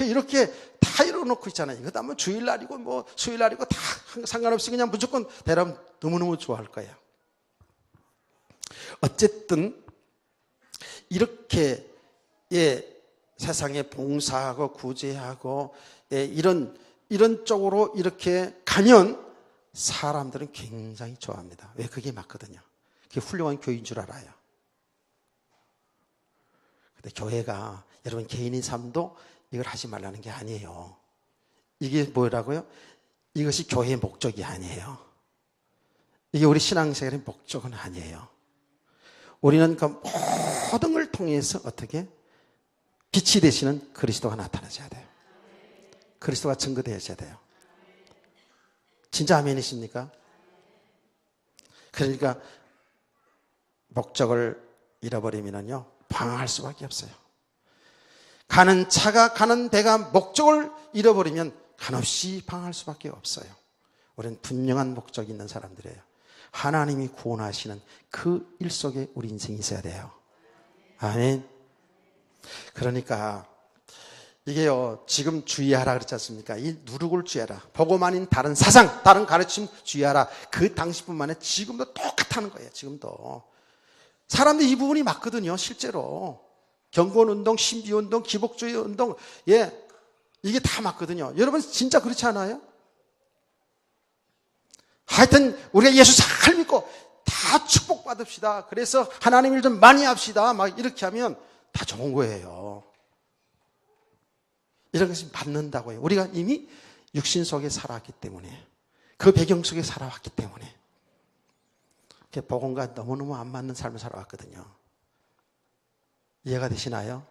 이렇게 다 열어놓고 있잖아요. 그다음 뭐 주일날이고 뭐 수요일날이고 다 상관없이 그냥 무조건 대라면 너무너무 좋아할 거예요. 어쨌든 이렇게 세상에 봉사하고 구제하고 이런 쪽으로 이렇게 가면 사람들은 굉장히 좋아합니다. 왜? 그게 맞거든요. 그게 훌륭한 교회인 줄 알아요. 근데 교회가 여러분 개인의 삶도 이걸 하지 말라는 게 아니에요. 이게 뭐라고요? 이것이 교회의 목적이 아니에요. 이게 우리 신앙생활의 목적은 아니에요. 우리는 그 모든 걸 통해서 어떻게? 빛이 되시는 그리스도가 나타나셔야 돼요. 그리스도가 증거되어야 돼요. 진짜 아멘이십니까? 그러니까 목적을 잃어버리면요 방황할 수밖에 없어요. 가는 차가 가는 배가 목적을 잃어버리면 한없이 방황할 수밖에 없어요. 우리는 분명한 목적이 있는 사람들이에요. 하나님이 구원하시는 그 일 속에 우리 인생이 있어야 돼요. 아멘. 그러니까 이게요 지금 주의하라 그랬지 않습니까? 이 누룩을 주의하라. 복음 아닌 다른 사상, 다른 가르침 주의하라. 그 당시뿐만 아니라 지금도 똑같다는 거예요. 지금도 사람들이 이 부분이 맞거든요. 실제로 경건운동, 신비운동, 기복주의 운동, 이게 다 맞거든요. 여러분 진짜 그렇지 않아요? 하여튼 우리가 예수 잘 믿고 다 축복받읍시다. 그래서 하나님 일 좀 많이 합시다. 막 이렇게 하면 다 좋은 거예요. 이런 것이 맞는다고요. 우리가 이미 육신 속에 살아왔기 때문에, 그 배경 속에 살아왔기 때문에 복음과 너무너무 안 맞는 삶을 살아왔거든요. 이해가 되시나요?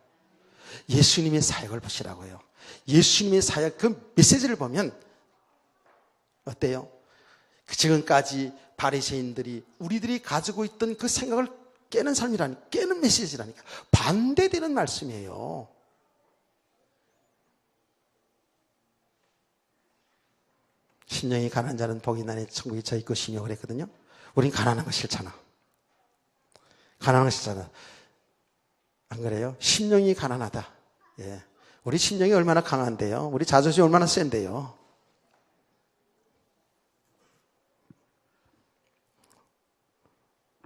예수님의 사역을 보시라고요. 예수님의 사역, 그 메시지를 보면 어때요? 지금까지 바리새인들이 우리들이 가지고 있던 그 생각을 깨는 삶이라니까, 깨는 메시지라니까. 반대되는 말씀이에요. 심령이 가난한 자는 복이 있나니 천국이 저희 것이며 그랬거든요. 우린 가난한 거 싫잖아. 가난한 거 싫잖아. 안 그래요? 심령이 가난하다. 예. 우리 심령이 얼마나 강한데요? 우리 자존심이 얼마나 센데요?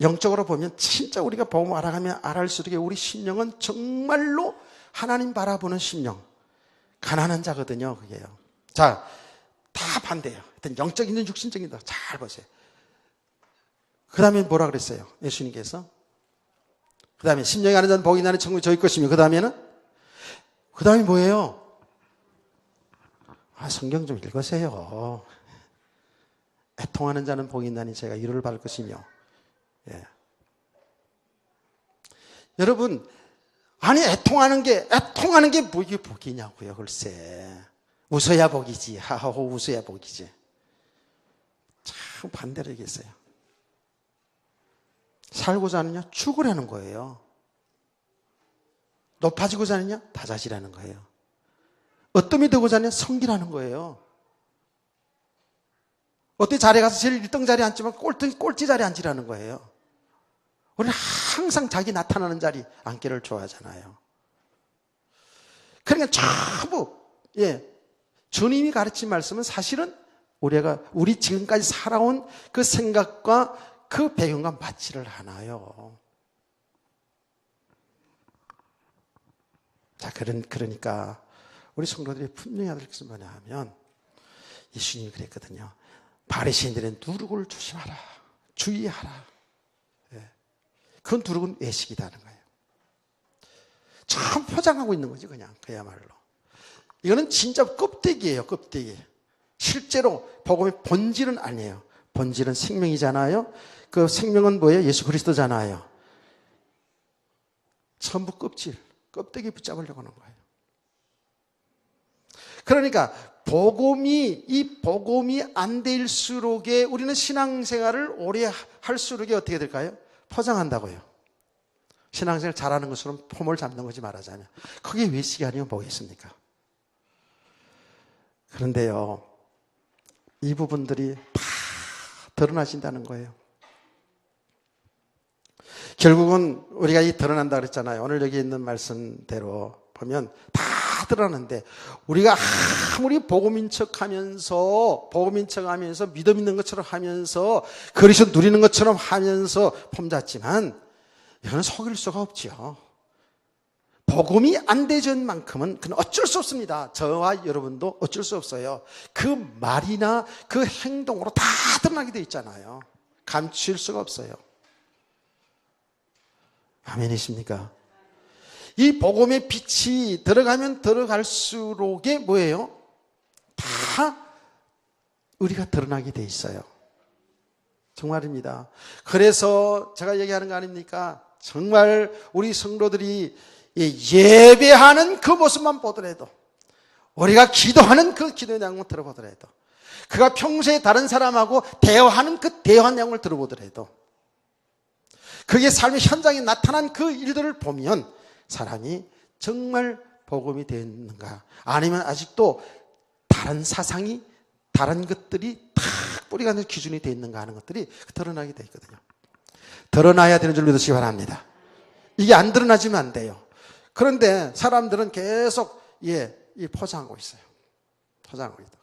영적으로 보면 진짜 우리가 복음을 알아가면 알할수록 우리 심령은 정말로 하나님 바라보는 심령, 가난한 자거든요. 그게요. 자, 다 반대예요. 하여튼 영적인 육신적인 다 잘 보세요. 그 다음에 뭐라 그랬어요? 예수님께서. 그 다음에 심령이 가난한 자는 복이 있나니 천국이 저희 것이며, 그 다음에는? 그 다음에 뭐예요? 성경 좀 읽으세요. 애통하는 자는 복이 있나니 제가 위로를 받을 것이며. 예. 여러분, 아니 애통하는 게 뭐 이게 복이냐고요. 글쎄 웃어야 복이지. 하하호 웃어야 복이지. 참 반대로 얘기했어요. 살고자 하느냐? 죽으라는 거예요. 높아지고자 하느냐? 낮아지라는 거예요. 어떤 되고자 하느냐? 성기라는 거예요. 어떤 자리에 가서 제일 1등 자리에 앉지만 꼴찌 자리에 앉으라는 거예요. 우리는 항상 자기 나타나는 자리 앉기를 좋아하잖아요. 그러니까 전부 주님이 가르친 말씀은 사실은 우리 지금까지 살아온 그 생각과 그 배경과 맞지를 않아요. 자, 그러니까 우리 성도들이 분명히 해야 될 것은 뭐냐 하면 예수님이 그랬거든요. 바리새인들은 누룩을 조심하라. 주의하라. 그 누룩은 외식이라는 거예요. 참 포장하고 있는 거지 그냥 그야말로. 이거는 진짜 껍데기예요. 껍데기. 실제로 복음의 본질은 아니에요. 본질은 생명이잖아요. 그 생명은 뭐예요? 예수 그리스도잖아요. 전부 껍데기 붙잡으려고 하는 거예요. 그러니까 이 복음이 안 될수록에 우리는 신앙생활을 오래 할수록에 어떻게 될까요? 포장한다고요. 신앙생활 잘하는 것처럼 폼을 잡는 거지 말하자면. 그게 외식이 아니면 뭐겠습니까? 그런데요, 이 부분들이 다 드러나진다는 거예요. 결국은 우리가 이 드러난다 그랬잖아요. 오늘 여기 있는 말씀대로 보면 다 드러나는데, 우리가 아무리 복음인 척하면서 믿음 있는 것처럼 하면서 그리스도 누리는 것처럼 하면서 폼 잡지만 이거는 속일 수가 없죠. 복음이 안 되는 만큼은 그건 어쩔 수 없습니다. 저와 여러분도 어쩔 수 없어요. 그 말이나 그 행동으로 다 드러나게 돼 있잖아요. 감출 수가 없어요. 아멘이십니까? 이 복음의 빛이 들어가면 들어갈수록에 뭐예요? 다 우리가 드러나게 돼 있어요. 정말입니다. 그래서 제가 얘기하는 거 아닙니까? 정말 우리 성도들이 예배하는 그 모습만 보더라도, 우리가 기도하는 그 기도의 내용을 들어보더라도, 그가 평소에 다른 사람하고 대화하는 그 대화 내용을 들어보더라도, 그게 삶의 현장에 나타난 그 일들을 보면 사람이 정말 복음이 되었는가, 아니면 아직도 다른 사상이, 다른 것들이 다 뿌리가 있는 기준이 되어 있는가 하는 것들이 드러나게 되어 있거든요. 드러나야 되는 줄 믿으시기 바랍니다. 이게 안 드러나지면 안 돼요. 그런데 사람들은 계속 포장하고 있어요. 포장하고 있다가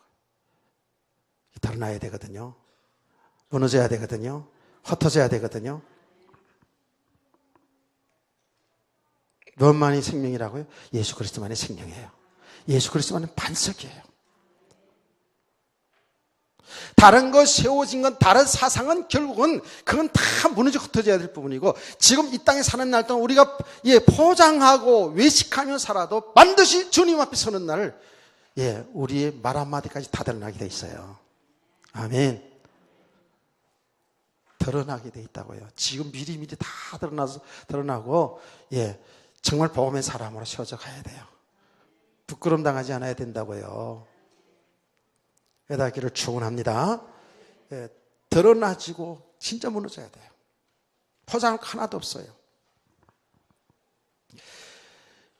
드러나야 되거든요. 무너져야 되거든요. 흩어져야 되거든요. 무엇만이 생명이라고요? 예수 그리스도만이 생명이에요. 예수 그리스도만은 반석이에요. 다른 거 세워진 건, 다른 사상은 결국은 그건 다 무너져 흩어져야 될 부분이고, 지금 이 땅에 사는 날 동안 우리가 포장하고 외식하며 살아도 반드시 주님 앞에 서는 날 우리의 말 한마디까지 다 드러나게 돼 있어요. 아멘. 드러나게 돼 있다고요. 지금 미리미리 다 드러나고 정말 복음의 사람으로 세워져 가야 돼요. 부끄럼 당하지 않아야 된다고요. 여다기를 축원합니다. 드러나지고 진짜 무너져야 돼요. 포장할 거 하나도 없어요.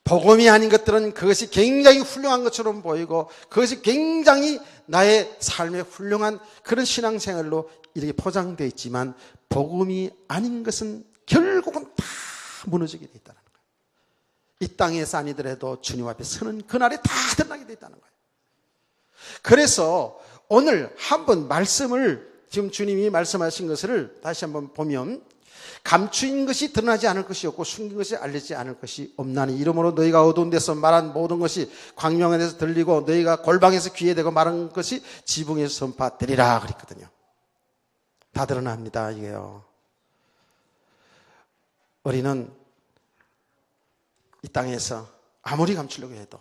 복음이 아닌 것들은 그것이 굉장히 훌륭한 것처럼 보이고, 그것이 굉장히 나의 삶의 훌륭한 그런 신앙생활로 이렇게 포장되어 있지만, 복음이 아닌 것은 결국은 다 무너지게 되어 있다는 거예요. 이 땅에서 아니더라도 주님 앞에 서는 그날에 다 드러나게 되어 있다는 거예요. 그래서 오늘 한번 말씀을, 지금 주님이 말씀하신 것을 다시 한번 보면, 감추인 것이 드러나지 않을 것이 없고 숨긴 것이 알려지지 않을 것이 없나니, 이러므로 너희가 어두운 데서 말한 모든 것이 광명한 데서 들리고, 너희가 골방에서 귀에 대고 말한 것이 지붕에서 선파되리라 그랬거든요. 다 드러납니다, 이게요. 우리는 이 땅에서 아무리 감추려고 해도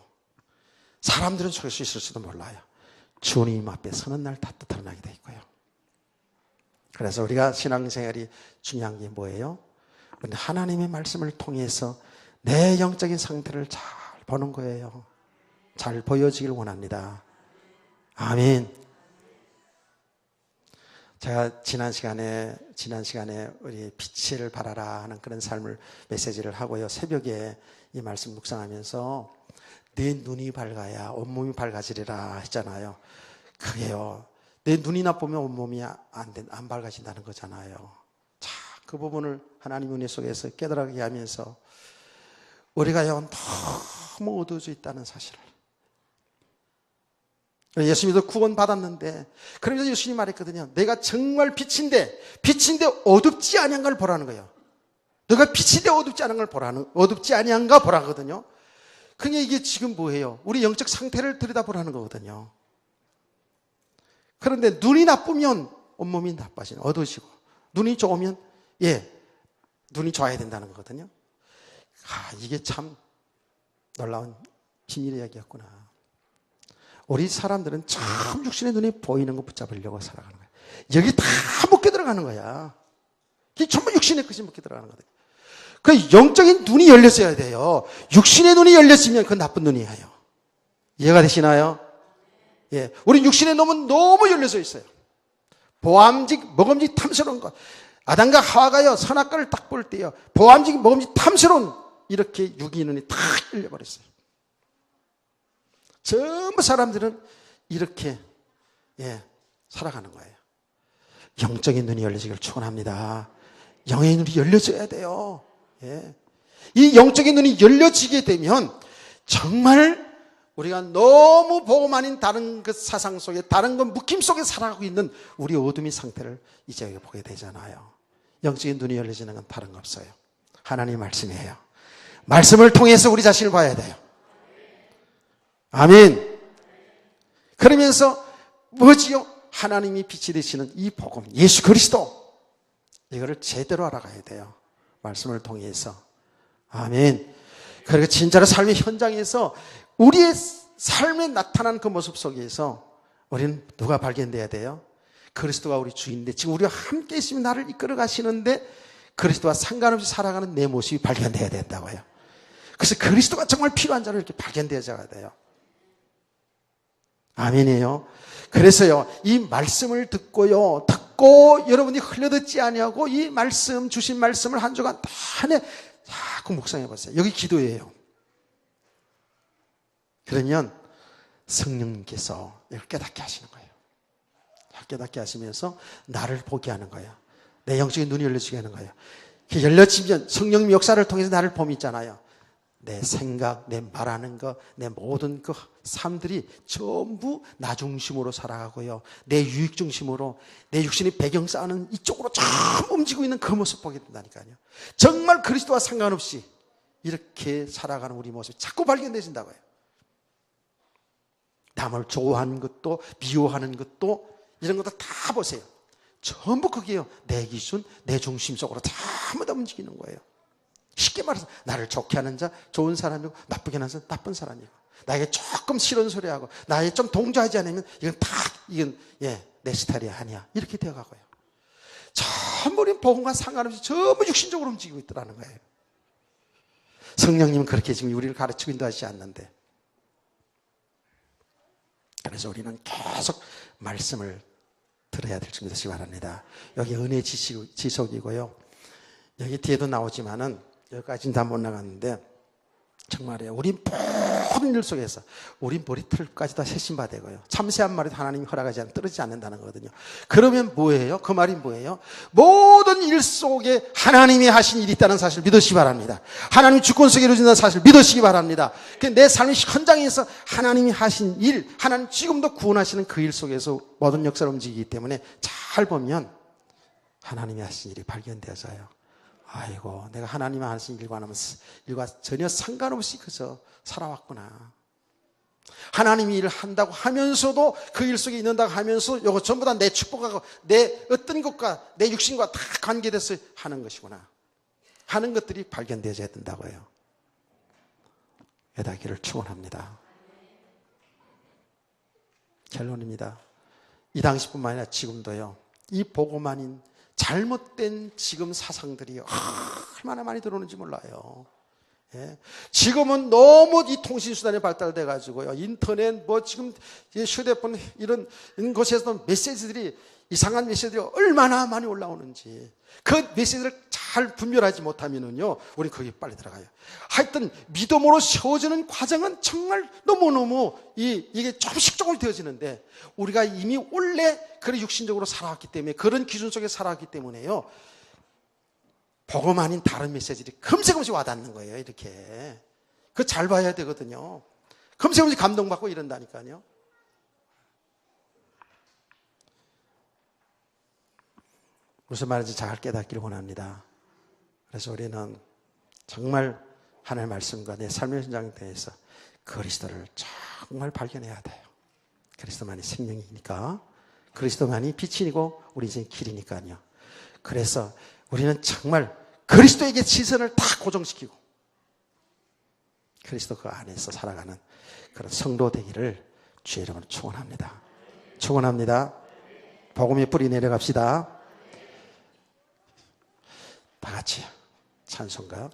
사람들은 속일 수 있을 수도 몰라요. 주님 앞에 서는 날 다 드러나게 돼 있고요. 그래서 우리가 신앙생활이 중요한 게 뭐예요? 하나님의 말씀을 통해서 내 영적인 상태를 잘 보는 거예요. 잘 보여지길 원합니다. 아멘. 제가 지난 시간에 우리 빛을 발하라 하는 그런 삶을 메시지를 하고요. 새벽에 이 말씀 묵상하면서 내 눈이 밝아야 온몸이 밝아지리라 했잖아요. 그게요, 내 눈이 나쁘면 온몸이 안 밝아진다는 거잖아요. 자, 그 부분을 하나님 은혜 속에서 깨달게 하면서 우리가요 너무 어두워져 있다는 사실을, 예수님도 구원 받았는데, 그러면서 예수님이 말했거든요. 내가 정말 빛인데 어둡지 아니한가를 보라는 거예요. 너가 빛인데 어둡지 아니한가 보라거든요. 그게 이게 지금 뭐예요? 우리 영적 상태를 들여다보라는 거거든요. 그런데 눈이 나쁘면 온몸이 나빠지는, 어두워지고, 눈이 좋으면 눈이 좋아야 된다는 거거든요. 이게 참 놀라운 비밀의 이야기였구나. 우리 사람들은 참 육신의 눈에 보이는 거 붙잡으려고 살아가는 거야. 여기 다 먹게 들어가는 거야. 이게 전부 육신의 것이 먹게 들어가는 거거든요. 그 영적인 눈이 열렸어야 돼요. 육신의 눈이 열렸으면 그건 나쁜 눈이에요. 이해가 되시나요? 우리 육신의 눈은 너무 열려져 있어요. 보암직, 먹음직, 탐스러운 것. 아담과 하와가요 선악과를 딱 볼 때요 보암직 먹음직 탐스러운 이렇게 육의 눈이 다 열려버렸어요. 전부 사람들은 이렇게 살아가는 거예요. 영적인 눈이 열려지기를 축원합니다. 영의 눈이 열려져야 돼요. 이 영적인 눈이 열려지게 되면 정말 우리가 너무 보고 아닌 다른 그 사상 속에 다른 그 묶임 속에 살아가고 있는 우리 어둠의 상태를 이제 보게 되잖아요. 영적인 눈이 열려지는 건 다른 거 없어요. 하나님의 말씀이에요. 말씀을 통해서 우리 자신을 봐야 돼요. 아멘. 그러면서 뭐지요? 하나님이 빛이 되시는 이 복음, 예수 그리스도, 이거를 제대로 알아가야 돼요. 말씀을 통해서. 아멘. 그리고 진짜로 삶의 현장에서 우리의 삶에 나타나는 그 모습 속에서 우리는 누가 발견돼야 돼요? 그리스도가 우리 주인인데 지금 우리와 함께 있으면 나를 이끌어 가시는데 그리스도와 상관없이 살아가는 내 모습이 발견돼야 된다고요. 그래서 그리스도가 정말 필요한 자를 이렇게 발견되어야 돼요. 아멘이에요. 그래서요, 이 말씀을 듣고 여러분이 흘려듣지 아니하고 이 말씀, 주신 말씀을 한 주간 다 자꾸 묵상해 보세요. 여기 기도예요. 그러면 성령님께서 이걸 깨닫게 하시는 거예요. 깨닫게 하시면서 나를 보게 하는 거예요. 내 영적인 눈이 열려지게 하는 거예요. 열려지면 성령님 역사를 통해서 나를 봄이 있잖아요. 내 생각, 내 말하는 것, 내 모든 그 삶들이 전부 나 중심으로 살아가고요. 내 유익 중심으로 내 육신의 배경 쌓는 이쪽으로 전부 움직이고 있는 그 모습 보게 된다니까요. 정말 그리스도와 상관없이 이렇게 살아가는 우리 모습이 자꾸 발견되신다고요. 남을 좋아하는 것도 미워하는 것도 이런 것도 다 보세요. 전부 그게요. 내 기준, 내 중심 속으로 전부 다 움직이는 거예요. 쉽게 말해서 나를 좋게 하는 자 좋은 사람이고 나쁘게 하는 자 나쁜 사람이고 나에게 조금 싫은 소리하고 나에게 좀 동조하지 않으면 이건 내 스타일이 아니야. 이렇게 되어가고요. 전부 우리 복음과 상관없이 전부 육신적으로 움직이고 있더라는 거예요. 성령님은 그렇게 지금 우리를 가르치고 인도하지 않는데 그래서 우리는 계속 말씀을 들어야 될 줄 믿으시기 바랍니다. 여기 은혜 지속이고요. 여기 뒤에도 나오지만은 여기까지는 다 못 나갔는데 정말이에요. 우리 모든 일 속에서 우리 머리털까지 다 세심받아고요. 참새 한 마리도 하나님이 허락하지 않으면 떨어지지 않는다는 거거든요. 그러면 뭐예요? 그 말이 뭐예요? 모든 일 속에 하나님이 하신 일이 있다는 사실을 믿으시기 바랍니다. 하나님 주권 속에 이루어진다는 사실을 믿으시기 바랍니다. 내 삶의 현장에서 하나님이 하신 일, 하나님 지금도 구원하시는 그 일 속에서 모든 역사를 움직이기 때문에 잘 보면 하나님이 하신 일이 발견되어져요. 아이고, 내가 하나님이 하신 일과 전혀 상관없이 그저 살아왔구나. 하나님이 일을 한다고 하면서도 그 일 속에 있는다고 하면서 이거 전부 다 내 축복하고 내 어떤 것과 내 육신과 다 관계돼서 하는 것이구나 하는 것들이 발견되어야 된다고요. 깨닫기를 축원합니다. 결론입니다. 이 당시뿐만 아니라 지금도요. 이 보고만 아닌 잘못된 지금 사상들이 얼마나 많이 들어오는지 몰라요. 지금은 너무 이 통신수단이 발달돼 가지고요. 인터넷 지금 휴대폰 이런 곳에서도 메시지들이 이상한 메시지들이 얼마나 많이 올라오는지 그 메시지를 잘 분별하지 못하면은요, 우리 거기에 빨리 들어가요. 하여튼 믿음으로 세워지는 과정은 정말 너무너무 이게 조금씩 되어지는데 우리가 이미 원래 그런 육신적으로 살아왔기 때문에 그런 기준 속에 살아왔기 때문에요. 복음 아닌 다른 메시지들이 금세금세 와닿는 거예요. 이렇게 그거 잘 봐야 되거든요. 금세금세 감동받고 이런다니까요. 무슨 말인지 잘 깨닫기를 원합니다. 그래서 우리는 정말 하나님의 말씀과 내 삶의 현장에 대해서 그리스도를 정말 발견해야 돼요. 그리스도만이 생명이니까, 그리스도만이 빛이고 우리 인생의 길이니까요. 그래서 우리는 정말 그리스도에게 시선을 다 고정시키고 그리스도 그 안에서 살아가는 그런 성도 되기를 주의 이름으로 축원합니다. 축원합니다. 복음의 뿌리 내려갑시다. 다 같이 찬송가